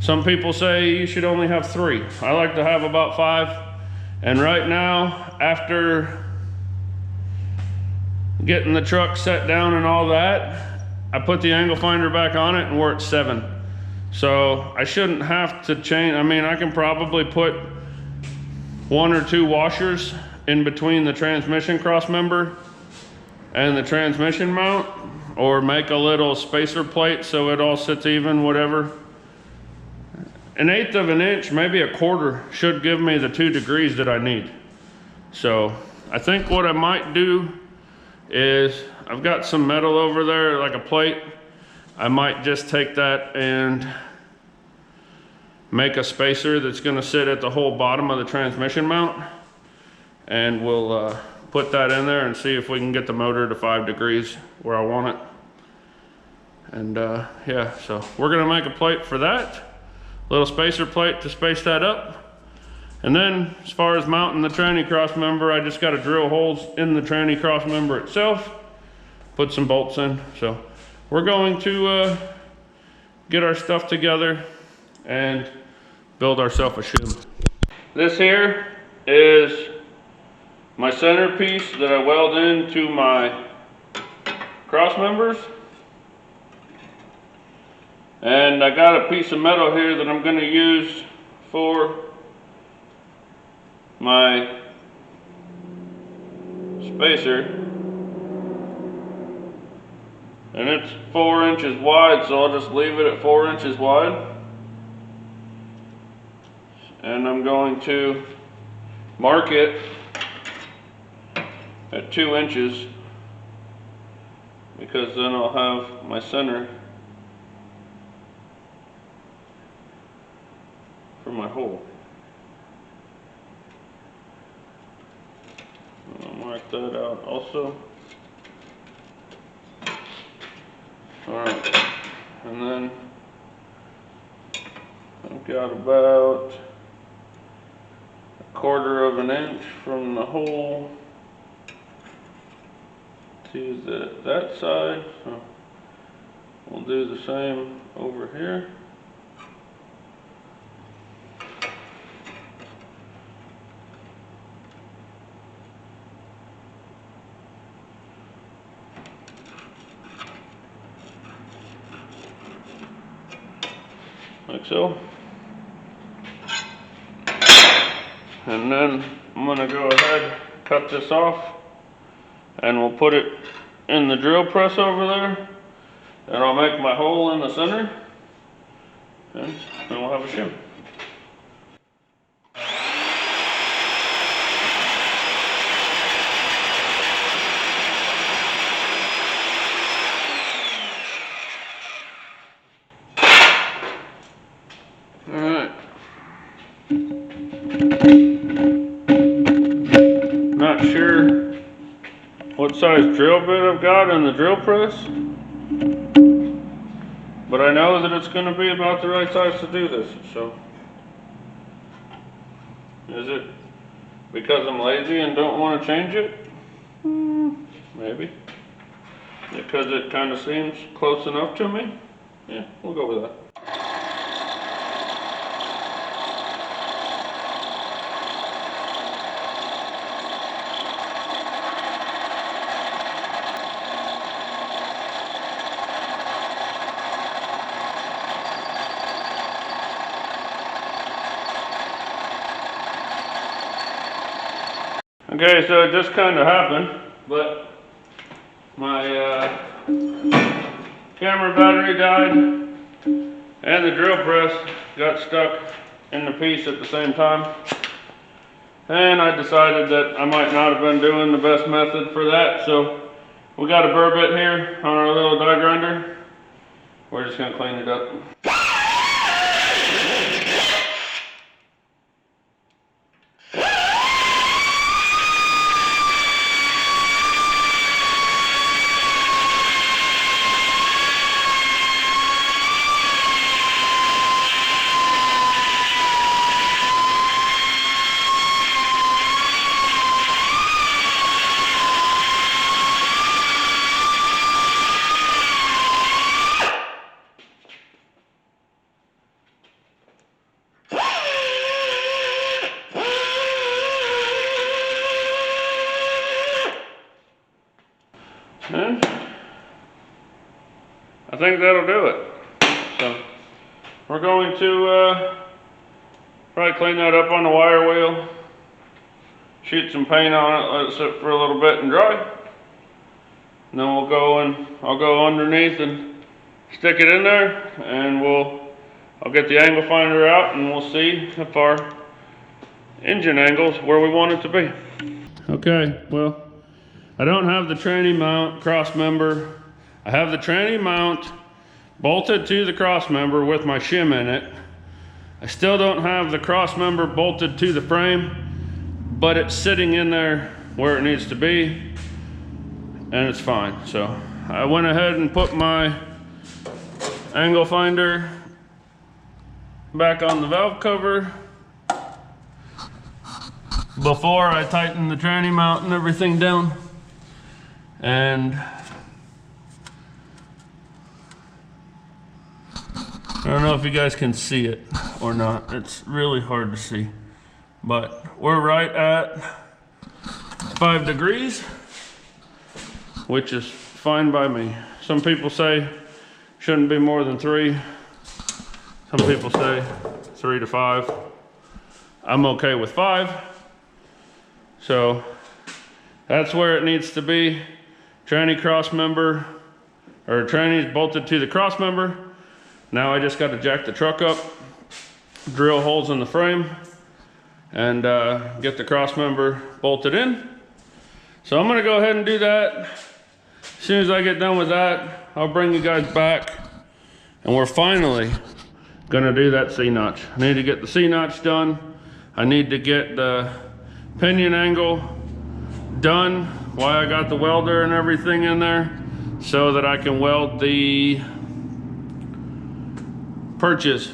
Some people say you should only have 3. I like to have about 5. And right now, after getting the truck set down and all that, I put the angle finder back on it and we're at 7. So I shouldn't have to change. I mean, I can probably put 1 or 2 washers in between the transmission cross member and the transmission mount, or make a little spacer plate so it all sits even, whatever. 1/8 of an inch, maybe 1/4, should give me the 2 degrees that I need. So I think what I might do is, I've got some metal over there, like a plate. I might just take that and make a spacer that's gonna sit at the whole bottom of the transmission mount. And we'll put that in there and see if we can get the motor to 5 degrees where I want it. And yeah, so we're gonna make a plate for that. Little spacer plate to space that up. And then as far as mounting the tranny cross member, I just got to drill holes in the tranny cross member itself, put some bolts in. So we're going to get our stuff together and build ourselves a shim. This here is my centerpiece that I weld into my cross members. And I got a piece of metal here that I'm going to use for my spacer. And it's 4 inches wide, so I'll just leave it at 4 inches wide. And I'm going to mark it at 2 inches, because then I'll have my center for my hole. I'll mark that out also. Alright, and then I've got about 1/4 of an inch from the hole to that side. So we'll do the same over here. Like so. And then I'm going to go ahead, cut this off, and we'll put it in the drill press over there, and I'll make my hole in the center, and then we'll have a shim. Alright. Not sure what size drill bit I've got in the drill press, but I know that it's going to be about the right size to do this. So, is it because I'm lazy and don't want to change it? Maybe. Because it kind of seems close enough to me? Yeah, we'll go with that. Okay, so it just kind of happened, but my camera battery died and the drill press got stuck in the piece at the same time. And I decided that I might not have been doing the best method for that, so we got a burr bit here on our little die grinder. We're just going to clean it up. And I think that'll do it. So we're going to probably clean that up on the wire wheel, shoot some paint on it, let it sit for a little bit and dry. And then I'll go underneath and stick it in there, and I'll get the angle finder out and we'll see if our engine angle's where we want it to be. Okay, well, I don't have the tranny mount cross member. I have the tranny mount bolted to the cross member with my shim in it. I still don't have the cross member bolted to the frame, but it's sitting in there where it needs to be, and it's fine. So I went ahead and put my angle finder back on the valve cover before I tighten the tranny mount and everything down. And I don't know if you guys can see it or not. It's really hard to see, but we're right at 5 degrees, which is fine by me. Some people say shouldn't be more than 3. Some people say 3 to 5. I'm okay with 5. So that's where it needs to be. Tranny cross member, or tranny's bolted to the cross member. Now I just got to jack the truck up, drill holes in the frame, and get the cross member bolted in. So I'm gonna go ahead and do that. As soon as I get done with that, I'll bring you guys back, and we're finally gonna do that C-notch. I need to get the C-notch done. I need to get the pinion angle done while I got the welder and everything in there, so that I can weld the purchase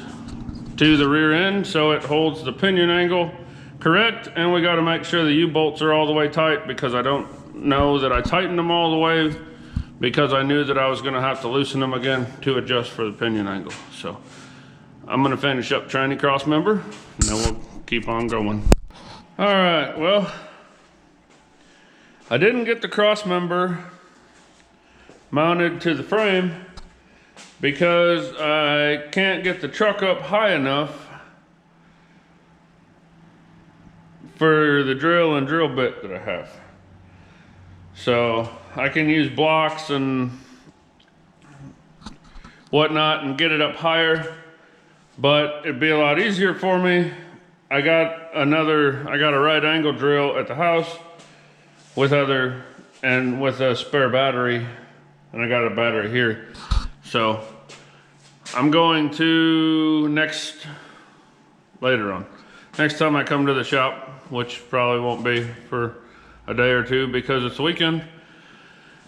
to the rear end so it holds the pinion angle correct. And we got to make sure the U-bolts are all the way tight, because I don't know that I tightened them all the way, because I knew that I was going to have to loosen them again to adjust for the pinion angle. So I'm going to finish up tranny cross member, and then we'll keep on going. All right, well, I didn't get the cross member mounted to the frame because I can't get the truck up high enough for the drill and drill bit that I have. So I can use blocks and whatnot and get it up higher, but it'd be a lot easier for me. I got a right angle drill at the house with a spare battery, and I got a battery here. So I'm going to later on. Next time I come to the shop, which probably won't be for a day or two because it's the weekend,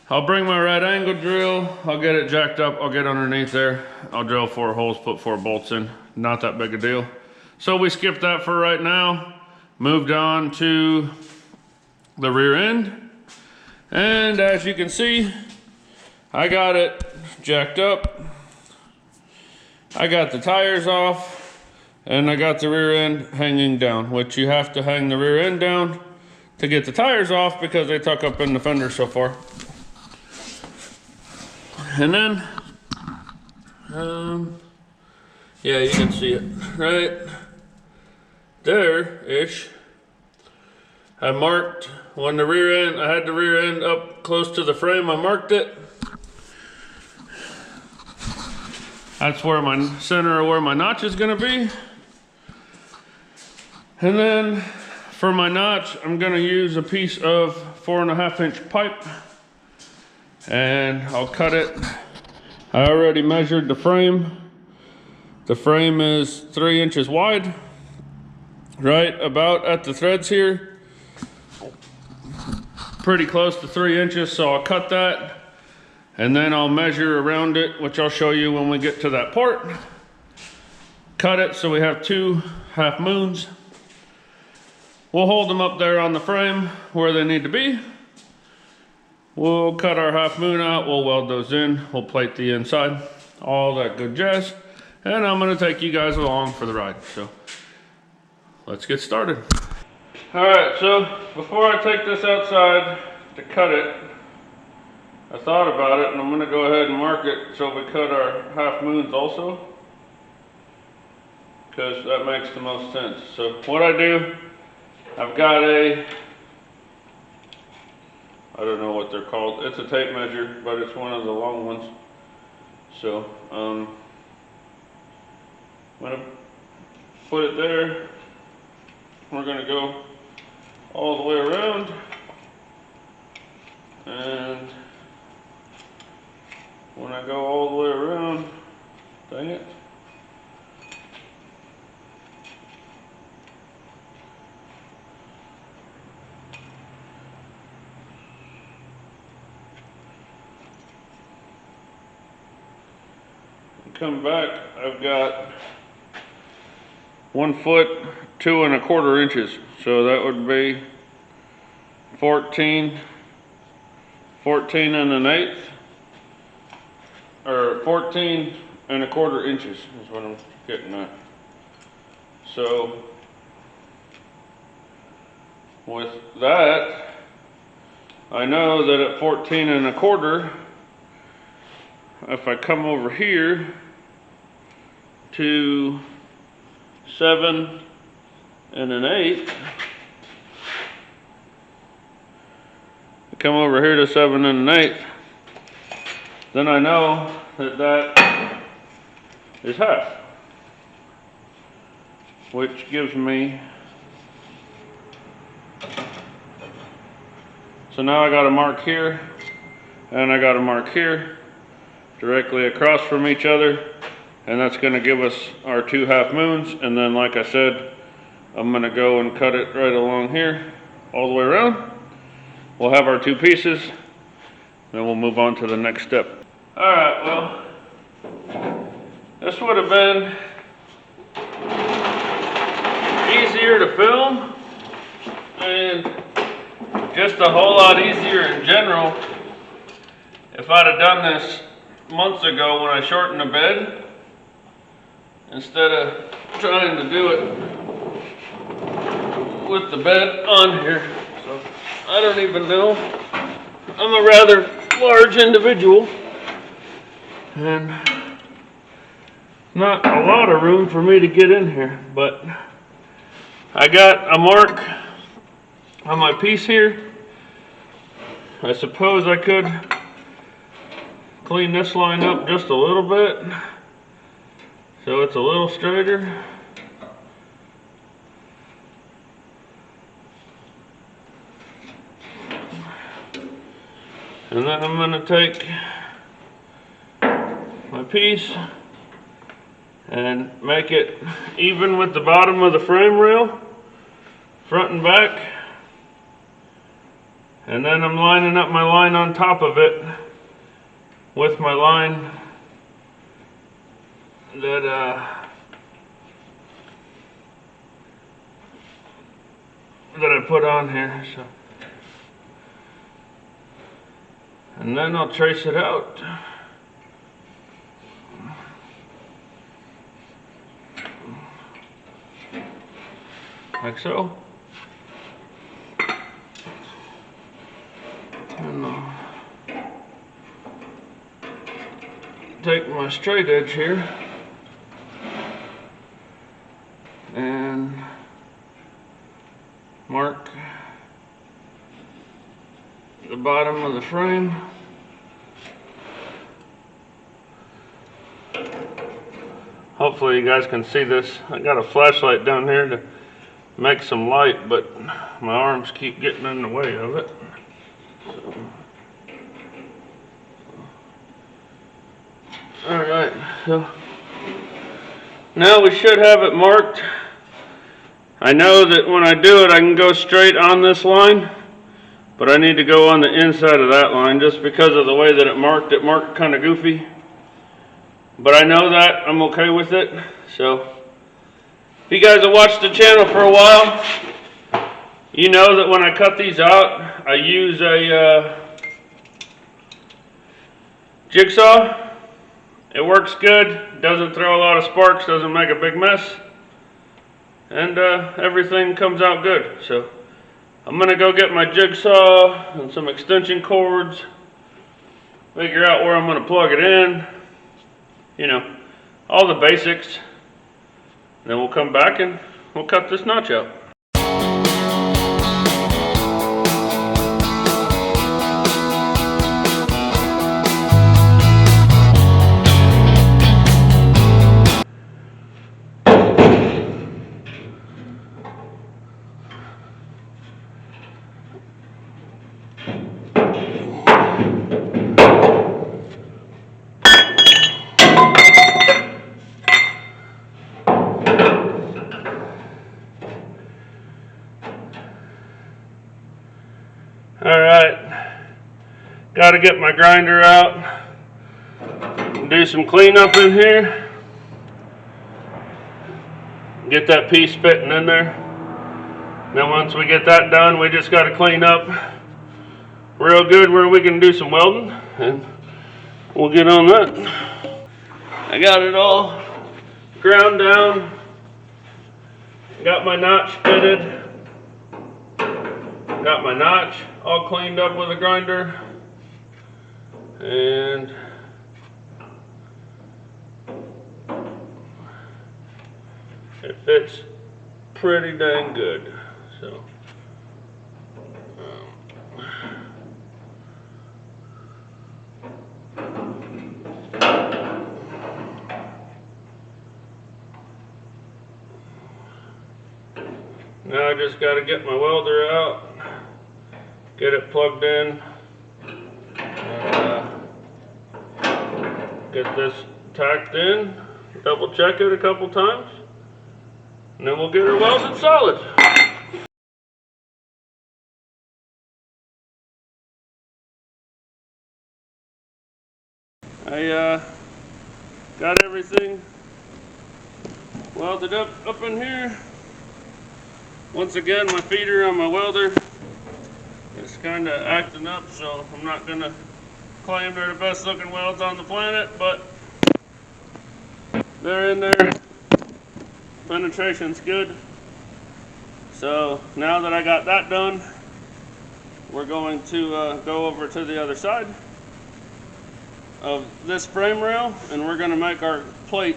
I'll bring my right angle drill, I'll get it jacked up, I'll get underneath there, I'll drill 4 holes, put 4 bolts in. Not that big a deal. So we skipped that for right now, moved on to the rear end, and as you can see, I got it jacked up, I got the tires off, and I got the rear end hanging down, which you have to hang the rear end down to get the tires off because they tuck up in the fender so far. And then, yeah, you can see it right there-ish. I marked when I had the rear end up close to the frame, I marked it. That's where my center of where my notch is gonna be. And then for my notch, I'm gonna use a piece of 4.5 inch pipe, and I'll cut it. I already measured the frame. The frame is 3 inches wide, right about at the threads here. Pretty close to 3 inches, so I'll cut that. And then I'll measure around it, which I'll show you when we get to that part. Cut it so we have 2 half moons. We'll hold them up there on the frame where they need to be. We'll cut our half moon out, we'll weld those in, we'll plate the inside, all that good jazz. And I'm gonna take you guys along for the ride. So let's get started. All right, so before I take this outside to cut it, I thought about it, and I'm gonna go ahead and mark it so we cut our half moons also, because that makes the most sense. So what I do, I've got I don't know what they're called. It's a tape measure, but it's one of the long ones. So I'm gonna put it there. We're gonna go all the way around, and when I go all the way around, dang it, come back, I've got 1 foot 2 1/4 inches, so that would be 14 1/8, or 14 1/4 inches is what I'm getting at. So with that, I know that at 14 1/4, if I come over here to 7 1/8, come over here to 7 1/8, then I know that that is half, which gives me, so now I got a mark here and I got a mark here directly across from each other, and that's going to give us our 2 half moons. And then, like I said, I'm going to go and cut it right along here all the way around. We'll have our 2 pieces, Then we'll move on to the next step. Alright, well, this would have been easier to film and just a whole lot easier in general if I'd have done this months ago when I shortened the bed instead of trying to do it with the bed on here. So I don't even know. I'm a rather large individual and not a lot of room for me to get in here, but I got a mark on my piece here. I suppose I could clean this line up just a little bit so it's a little straighter. And then I'm going to take my piece and make it even with the bottom of the frame rail, front and back. And then I'm lining up my line on top of it with my line that I put on here. So, and then I'll trace it out. Like so. And I'll take my straight edge here and mark the bottom of the frame. Hopefully you guys can see this. I got a flashlight down here to make some light, but my arms keep getting in the way of it. Alright, so now we should have it marked. I know that when I do it I can go straight on this line, but I need to go on the inside of that line just because of the way that it marked. It marked kind of goofy, but I know that I'm okay with it. So if you guys have watched the channel for a while, you know that when I cut these out I use a jigsaw. It works good, doesn't throw a lot of sparks, doesn't make a big mess, and everything comes out good. So I'm gonna go get my jigsaw and some extension cords, figure out where I'm gonna plug it in, you know, all the basics. Then we'll come back and we'll cut this notch out. Alright, got to get my grinder out, do some cleanup in here, get that piece fitting in there. Then once we get that done, we just got to clean up real good where we can do some welding, and we'll get on that. I got it all ground down, got my notch fitted, got my notch all cleaned up with a grinder, and it fits pretty dang good. So now I just got to get my welder out, get it plugged in, and get this tacked in, double check it a couple times, and then we'll get her welded solid. I got everything welded up in here. Once again, my feeder on my welder is kind of acting up, so I'm not going to claim they're the best looking welds on the planet, but they're in there. Penetration's good. So now that I got that done, we're going to go over to the other side of this frame rail, and we're going to make our plate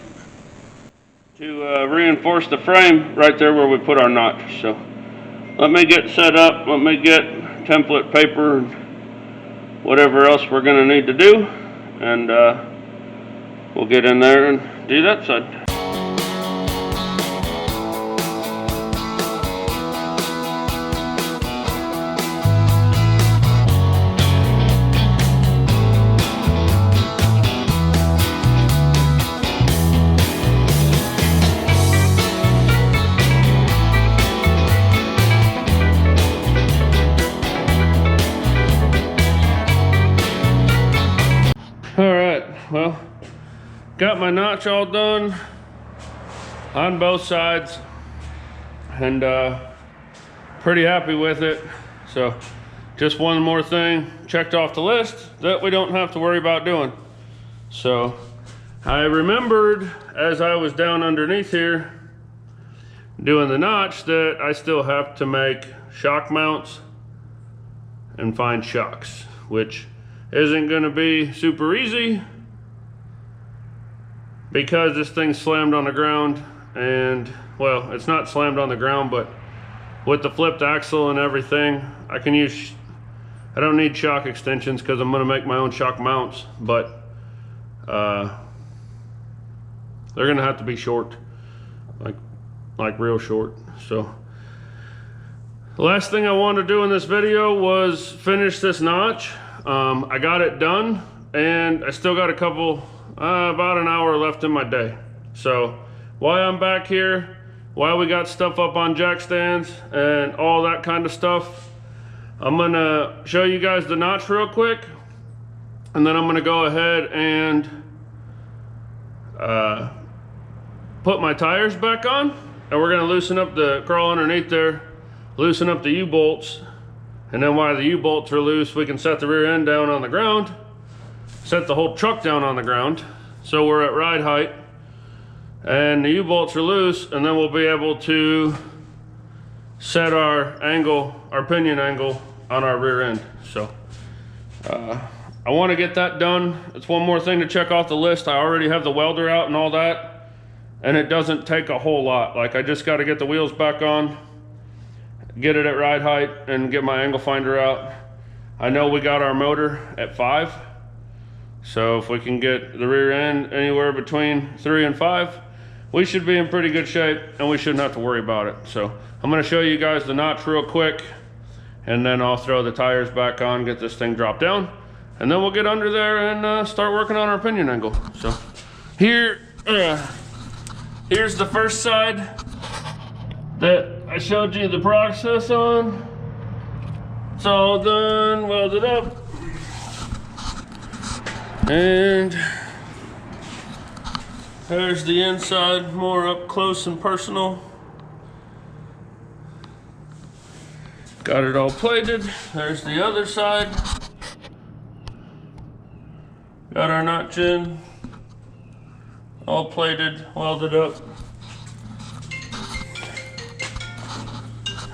to reinforce the frame right there where we put our notch. So let me get set up, let me get template paper and whatever else we're going to need to do, and we'll get in there and do that side. Alright, well, got my notch all done on both sides, and pretty happy with it. So just one more thing checked off the list that we don't have to worry about doing. So I remembered as I was down underneath here doing the notch that I still have to make shock mounts and find shocks, which isn't going to be super easy because this thing's slammed on the ground. And well, it's not slammed on the ground, but with the flipped axle and everything, I don't need shock extensions because I'm going to make my own shock mounts, but they're going to have to be short, like real short. So the last thing I wanted to do in this video was finish this notch. I got it done, and I still got a couple, about an hour left in my day. So while I'm back here, while we got stuff up on jack stands and all that kind of stuff, I'm gonna show you guys the notch real quick, and then I'm gonna go ahead and put my tires back on, and we're gonna loosen up the crawl underneath there, loosen up the U-bolts. And then while the U-bolts are loose, we can set the rear end down on the ground, set the whole truck down on the ground, so we're at ride height, and the U-bolts are loose, and then we'll be able to set our angle, our pinion angle on our rear end. So I want to get that done. It's one more thing to check off the list. I already have the welder out and all that, and it doesn't take a whole lot. Like, I just got to get the wheels back on, get it at ride height, and get my angle finder out. I know we got our motor at 5, so if we can get the rear end anywhere between 3 and 5, we should be in pretty good shape, and we shouldn't have to worry about it. So I'm going to show you guys the notch real quick, and then I'll throw the tires back on, get this thing dropped down, and then we'll get under there and start working on our pinion angle. So here's the first side that I showed you the process on. It's all done, welded up, and there's the inside, more up close and personal. Got it all plated. There's the other side. Got our notch in, all plated, welded up.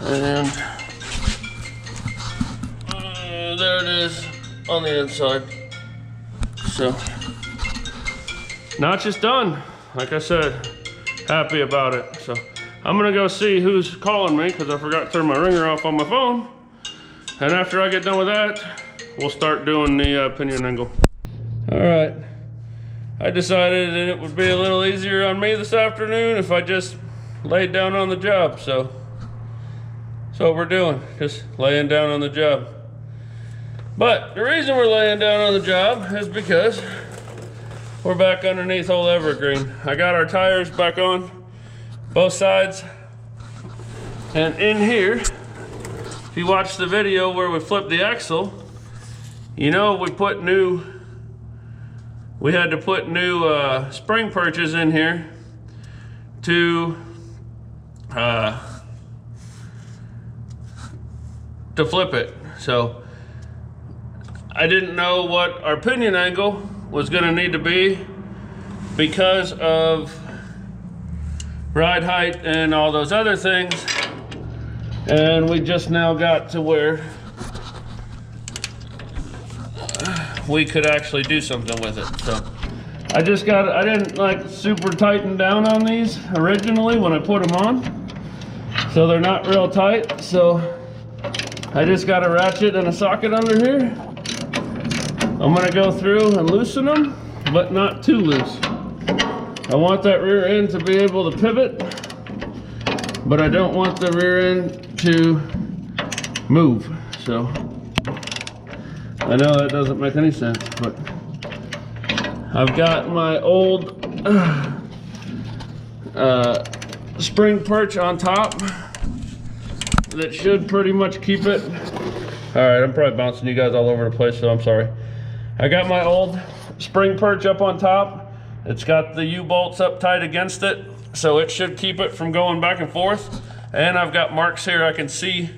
And there it is on the inside. So notch is done. Like I said, happy about it. So I'm gonna go see who's calling me because I forgot to turn my ringer off on my phone. And after I get done with that, we'll start doing the pinion angle. All right, I decided that it would be a little easier on me this afternoon if I just laid down on the job. So that's what we're doing, just laying down on the job. But the reason we're laying down on the job is because we're back underneath old Evergreen. I got our tires back on both sides, and in here, if you watch the video where we flipped the axle, you know we put new we had to put new spring perches in here to flip it. So I didn't know what our pinion angle was going to need to be because of ride height and all those other things, and we just now got to where we could actually do something with it. So I didn't like super tighten down on these originally when I put them on, so they're not real tight. So I just got a ratchet and a socket under here. I'm gonna go through and loosen them, but not too loose. I want that rear end to be able to pivot, but I don't want the rear end to move. So I know that doesn't make any sense, but I've got my old spring perch on top that should pretty much keep it. All right, I'm probably bouncing you guys all over the place, so I'm sorry. I got my old spring perch up on top. It's got the U-bolts up tight against it, so it should keep it from going back and forth. And I've got marks here I can see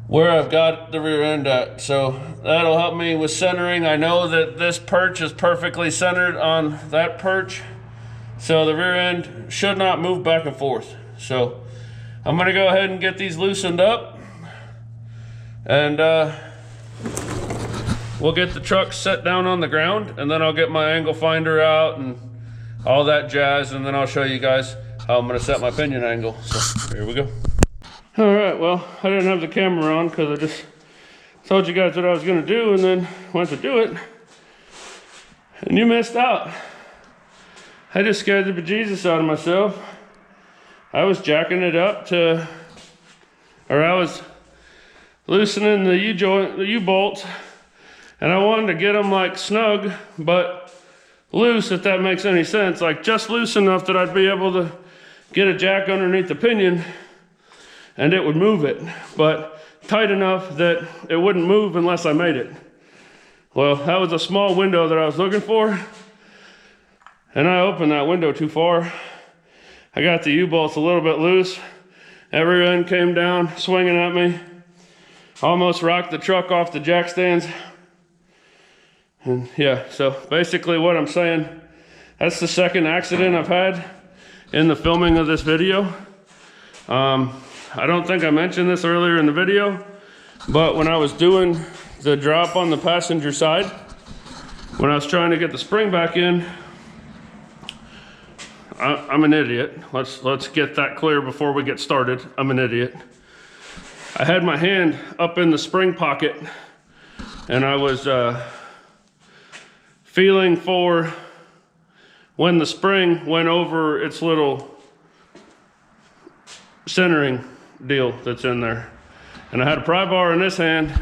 where I've got the rear end at. So that'll help me with centering. I know that this perch is perfectly centered on that perch, so the rear end should not move back and forth. So I'm gonna go ahead and get these loosened up, and we'll get the truck set down on the ground, and then I'll get my angle finder out and all that jazz, and then I'll show you guys how I'm gonna set my pinion angle. So here we go. All right, well, I didn't have the camera on because I just told you guys what I was gonna do and then went to do it, and you missed out. I just scared the bejesus out of myself. I was jacking it up to, or I was loosening the U-bolts, and I wanted to get them like snug, but loose, if that makes any sense. Like just loose enough that I'd be able to get a jack underneath the pinion and it would move it, but tight enough that it wouldn't move unless I made it. Well, that was a small window that I was looking for, and I opened that window too far. I got the U-bolts a little bit loose. Every end came down, swinging at me. Almost rocked the truck off the jack stands. And yeah, so basically what I'm saying, that's the second accident I've had in the filming of this video. I don't think I mentioned this earlier in the video, but when I was doing the drop on the passenger side, when I was trying to get the spring back in, I'm an idiot. Let's get that clear before we get started. I'm an idiot. I had my hand up in the spring pocket, and I was feeling for when the spring went over its little centering deal that's in there. And I had a pry bar in this hand,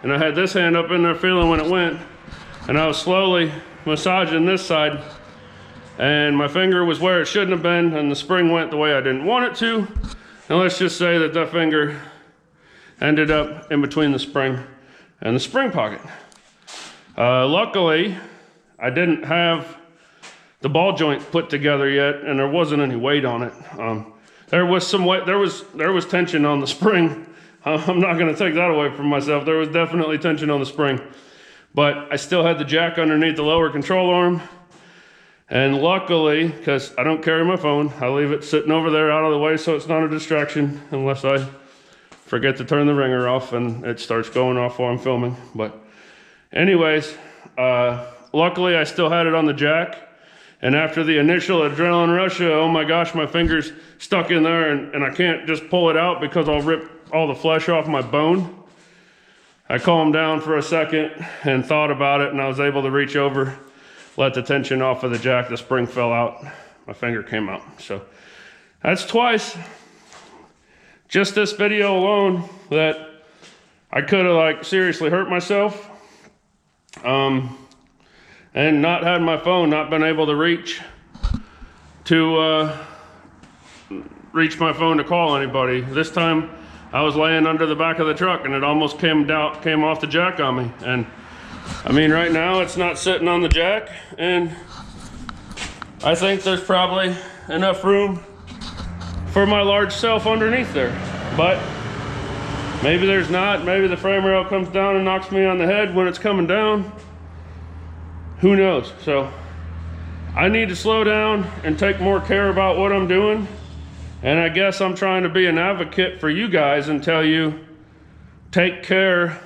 and I had this hand up in there feeling when it went, and I was slowly massaging this side, and my finger was where it shouldn't have been, and the spring went the way I didn't want it to. And let's just say that that finger ended up in between the spring and the spring pocket. Luckily, I didn't have the ball joint put together yet, and there wasn't any weight on it. There was some weight, there was tension on the spring. I'm not gonna take that away from myself. There was definitely tension on the spring, but I still had the jack underneath the lower control arm. And luckily, because I don't carry my phone, I leave it sitting over there out of the way so it's not a distraction unless I forget to turn the ringer off and it starts going off while I'm filming. But anyways, luckily I still had it on the jack. And after the initial adrenaline rush, oh my gosh, my finger's stuck in there and I can't just pull it out because I'll rip all the flesh off my bone. I calmed down for a second and thought about it, and I was able to reach over, let the tension off of the jack, the spring fell out, my finger came out. So that's twice, just this video alone, that I could have like seriously hurt myself. And not had my phone, not been able to reach my phone to call anybody. This time I was laying under the back of the truck and it almost came off the jack on me. And I mean, right now it's not sitting on the jack, and I think there's probably enough room for my large self underneath there. But maybe there's not. Maybe the frame rail comes down and knocks me on the head when it's coming down. Who knows? So I need to slow down and take more care about what I'm doing. And I guess I'm trying to be an advocate for you guys and tell you, take care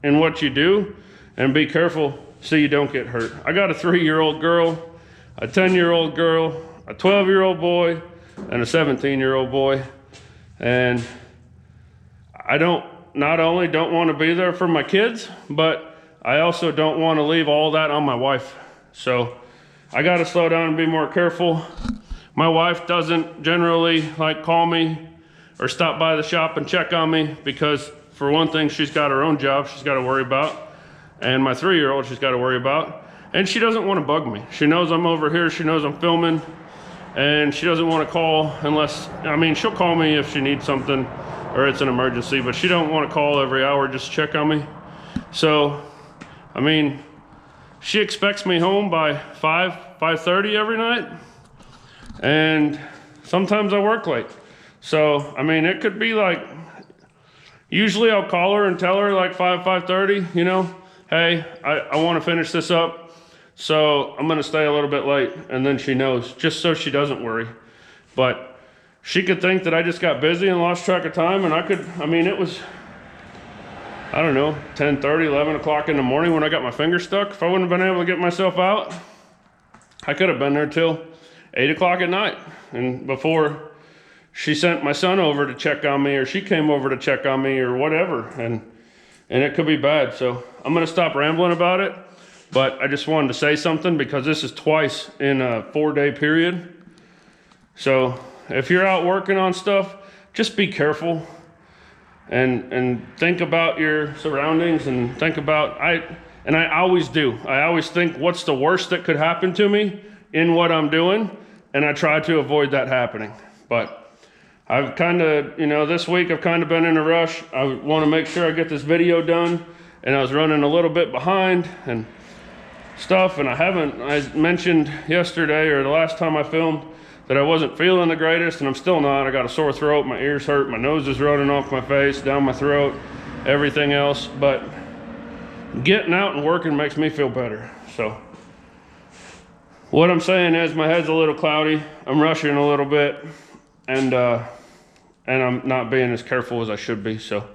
in what you do and be careful so you don't get hurt. I got a 3-year-old girl, a 10-year-old girl, a 12-year-old boy, and a 17-year-old boy. And I not only don't want to be there for my kids, but I also don't want to leave all that on my wife. So I got to slow down and be more careful. My wife doesn't generally like call me or stop by the shop and check on me because, for one thing, she's got her own job she's got to worry about, and my 3-year-old she's got to worry about, and she doesn't want to bug me. She knows I'm over here, she knows I'm filming, and she doesn't want to call unless, I mean, she'll call me if she needs something or it's an emergency, but she don't want to call every hour just to check on me. So, I mean, she expects me home by 5:30 every night, and sometimes I work late. So, I mean, it could be like, usually I'll call her and tell her like 5:30, you know, hey, I want to finish this up, so I'm going to stay a little bit late, and then she knows, just so she doesn't worry. But she could think that I just got busy and lost track of time, and I mean, it was, I don't know, 10:30, 11 o'clock in the morning when I got my finger stuck. If I wouldn't have been able to get myself out, I could have been there till 8 o'clock at night. And before she sent my son over to check on me, or she came over to check on me, or whatever, and it could be bad. So I'm gonna stop rambling about it, but I just wanted to say something because this is twice in a 4-day period. So if you're out working on stuff, just be careful and think about your surroundings, and think about, I always do. I always think, what's the worst that could happen to me in what I'm doing? And I try to avoid that happening. But I've kind of, you know, this week I've kind of been in a rush. I want to make sure I get this video done, and I was running a little bit behind and stuff, and I mentioned yesterday or the last time I filmed that I wasn't feeling the greatest, and I'm still not. I got a sore throat, my ears hurt, my nose is running off my face, down my throat, everything else. But getting out and working makes me feel better. So what I'm saying is, my head's a little cloudy, I'm rushing a little bit, and I'm not being as careful as I should be. So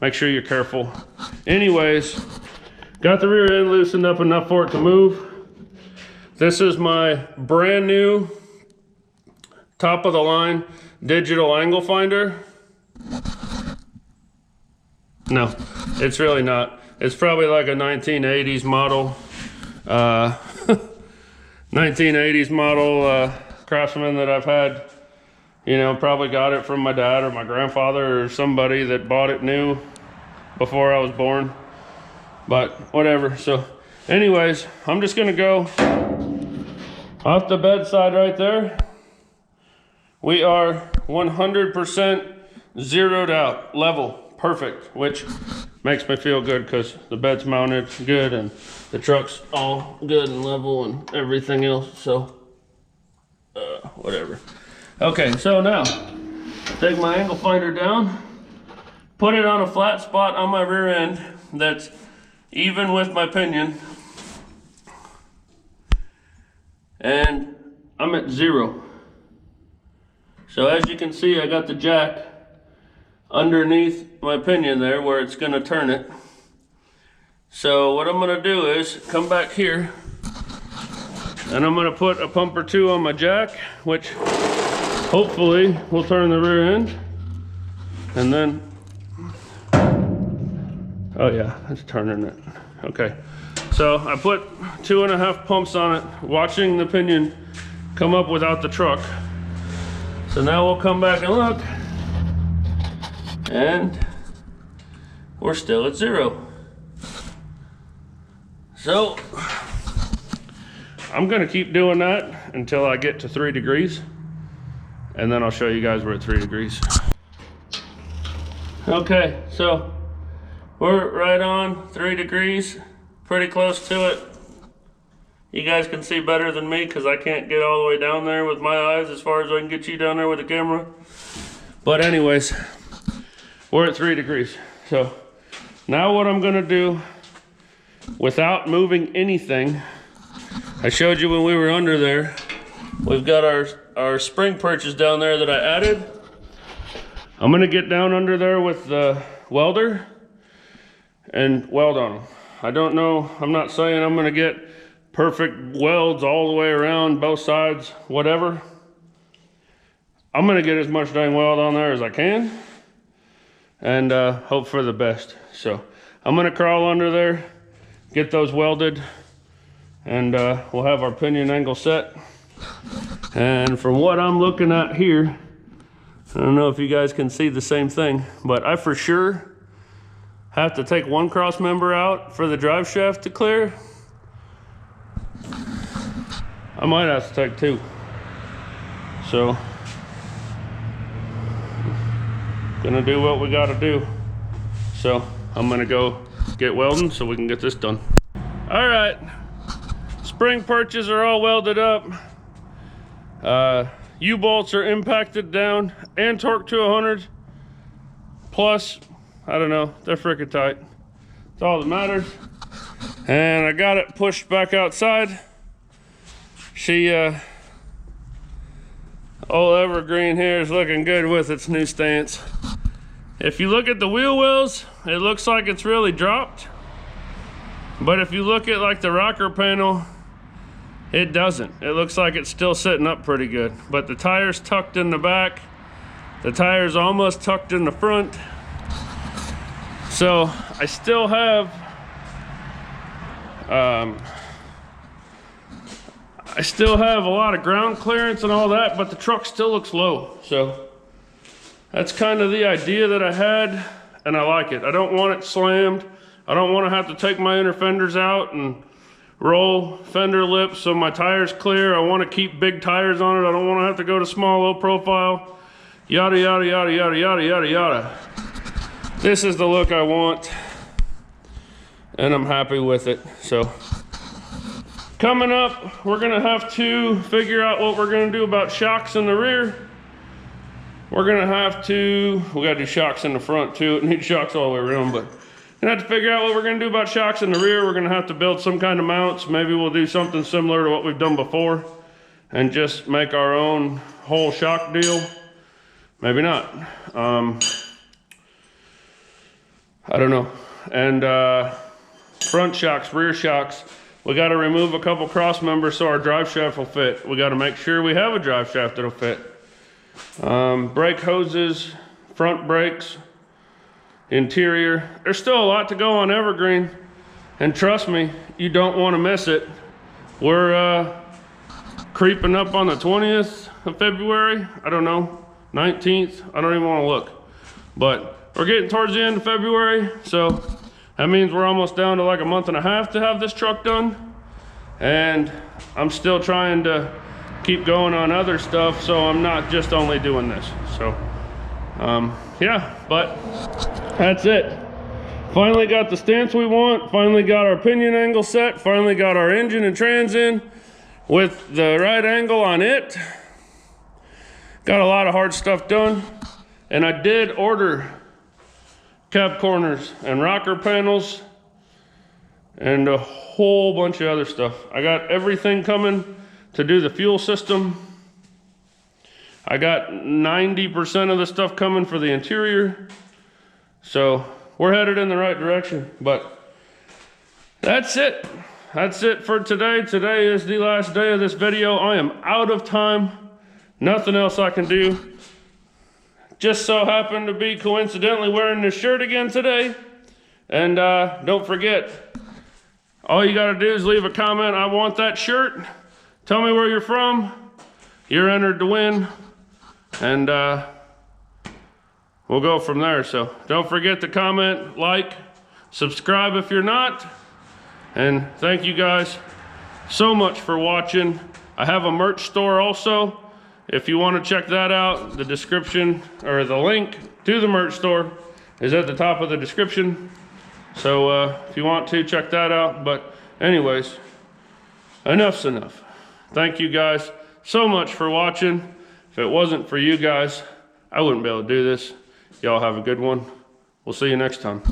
make sure you're careful. Anyways, got the rear end loosened up enough for it to move. This is my brand new top of the line digital angle finder. No, it's really not. It's probably like a 1980s model, 1980s model Craftsman that I've had, you know, probably got it from my dad or my grandfather or somebody that bought it new before I was born, but whatever. So anyways, I'm just gonna go off the bedside right there. We are 100% zeroed out, level, perfect, which makes me feel good because the bed's mounted good and the truck's all good and level and everything else. So, whatever. Okay, so now, take my angle finder down, put it on a flat spot on my rear end that's even with my pinion, and I'm at 0. So as you can see, I got the jack underneath my pinion there where it's gonna turn it. So what I'm gonna do is come back here, and I'm gonna put a pump or two on my jack, which hopefully will turn the rear end. And then, oh yeah, it's turning it. Okay, so I put 2.5 pumps on it, watching the pinion come up without the truck. So now we'll come back and look, and we're still at 0. So I'm gonna keep doing that until I get to 3 degrees, and then I'll show you guys we're at 3 degrees. Okay, so we're right on 3 degrees. pretty close to it. You guys can see better than me because I can't get all the way down there with my eyes as far as I can get you down there with the camera. But anyways, we're at 3 degrees. So now what I'm gonna do, without moving anything, I showed you when we were under there, we've got our spring perches down there that I added. I'm gonna get down under there with the welder and weld on them. I don't know, I'm not saying I'm gonna get perfect welds all the way around, both sides, whatever. I'm gonna get as much dang weld on there as I can and hope for the best. So I'm gonna crawl under there, get those welded, and we'll have our pinion angle set. And from what I'm looking at here, I don't know if you guys can see the same thing, but I for sure have to take one cross member out for the drive shaft to clear. I might have to take 2. So, gonna do what we gotta do. So, I'm gonna go get welding so we can get this done. All right, spring perches are all welded up. U-bolts are impacted down and torqued to 100. Plus, I don't know, they're freaking tight. That's all that matters. And I got it pushed back outside. Old Evergreen here is looking good with its new stance. If you look at the wheel wells, it looks like it's really dropped. But if you look at like the rocker panel, it doesn't. It looks like it's still sitting up pretty good. But the tire's tucked in the back. The tire's almost tucked in the front. So I still have a lot of ground clearance and all that, but the truck still looks low. So that's kind of the idea that I had, and I like it. I don't want it slammed. I don't want to have to take my inner fenders out and roll fender lips so my tire's clear. I want to keep big tires on it. I don't want to have to go to small, low profile. Yada, yada, yada, yada, yada, yada, yada. This is the look I want, and I'm happy with it. So coming up, we're gonna have to figure out what we're gonna do about shocks in the rear. We gotta do shocks in the front too. It needs shocks all the way around, but we're gonna have to figure out what we're gonna do about shocks in the rear. We're gonna have to build some kind of mounts. Maybe we'll do something similar to what we've done before and just make our own whole shock deal. Maybe not. I don't know. And front shocks, rear shocks, we got to remove a couple cross members so our drive shaft will fit. We got to make sure we have a drive shaft that'll fit. Brake hoses, front brakes, interior. There's still a lot to go on Evergreen, and trust me, you don't want to miss it. We're creeping up on the 20th of February. I don't know, 19th. I don't even want to look, but we're getting towards the end of February, so that means we're almost down to like a month and a half to have this truck done. And I'm still trying to keep going on other stuff, so I'm not just only doing this. So, yeah, but that's it. Finally got the stance we want, finally got our pinion angle set, finally got our engine and trans in with the right angle on it. Got a lot of hard stuff done, and I did order cab corners and rocker panels and a whole bunch of other stuff. I got everything coming to do the fuel system. I got 90% of the stuff coming for the interior. So we're headed in the right direction, but that's it. That's it for today. Today is the last day of this video. I am out of time. Nothing else I can do. Just so happened to be coincidentally wearing this shirt again today. And don't forget, all you gotta do is leave a comment, I want that shirt. Tell me where you're from. You're entered to win. And we'll go from there. So don't forget to comment, like, subscribe if you're not. And thank you guys so much for watching. I have a merch store also. If you want to check that out, the description or the link to the merch store is at the top of the description. So if you want to, check that out. But anyways, enough's enough. Thank you guys so much for watching. If it wasn't for you guys, I wouldn't be able to do this. Y'all have a good one. We'll see you next time.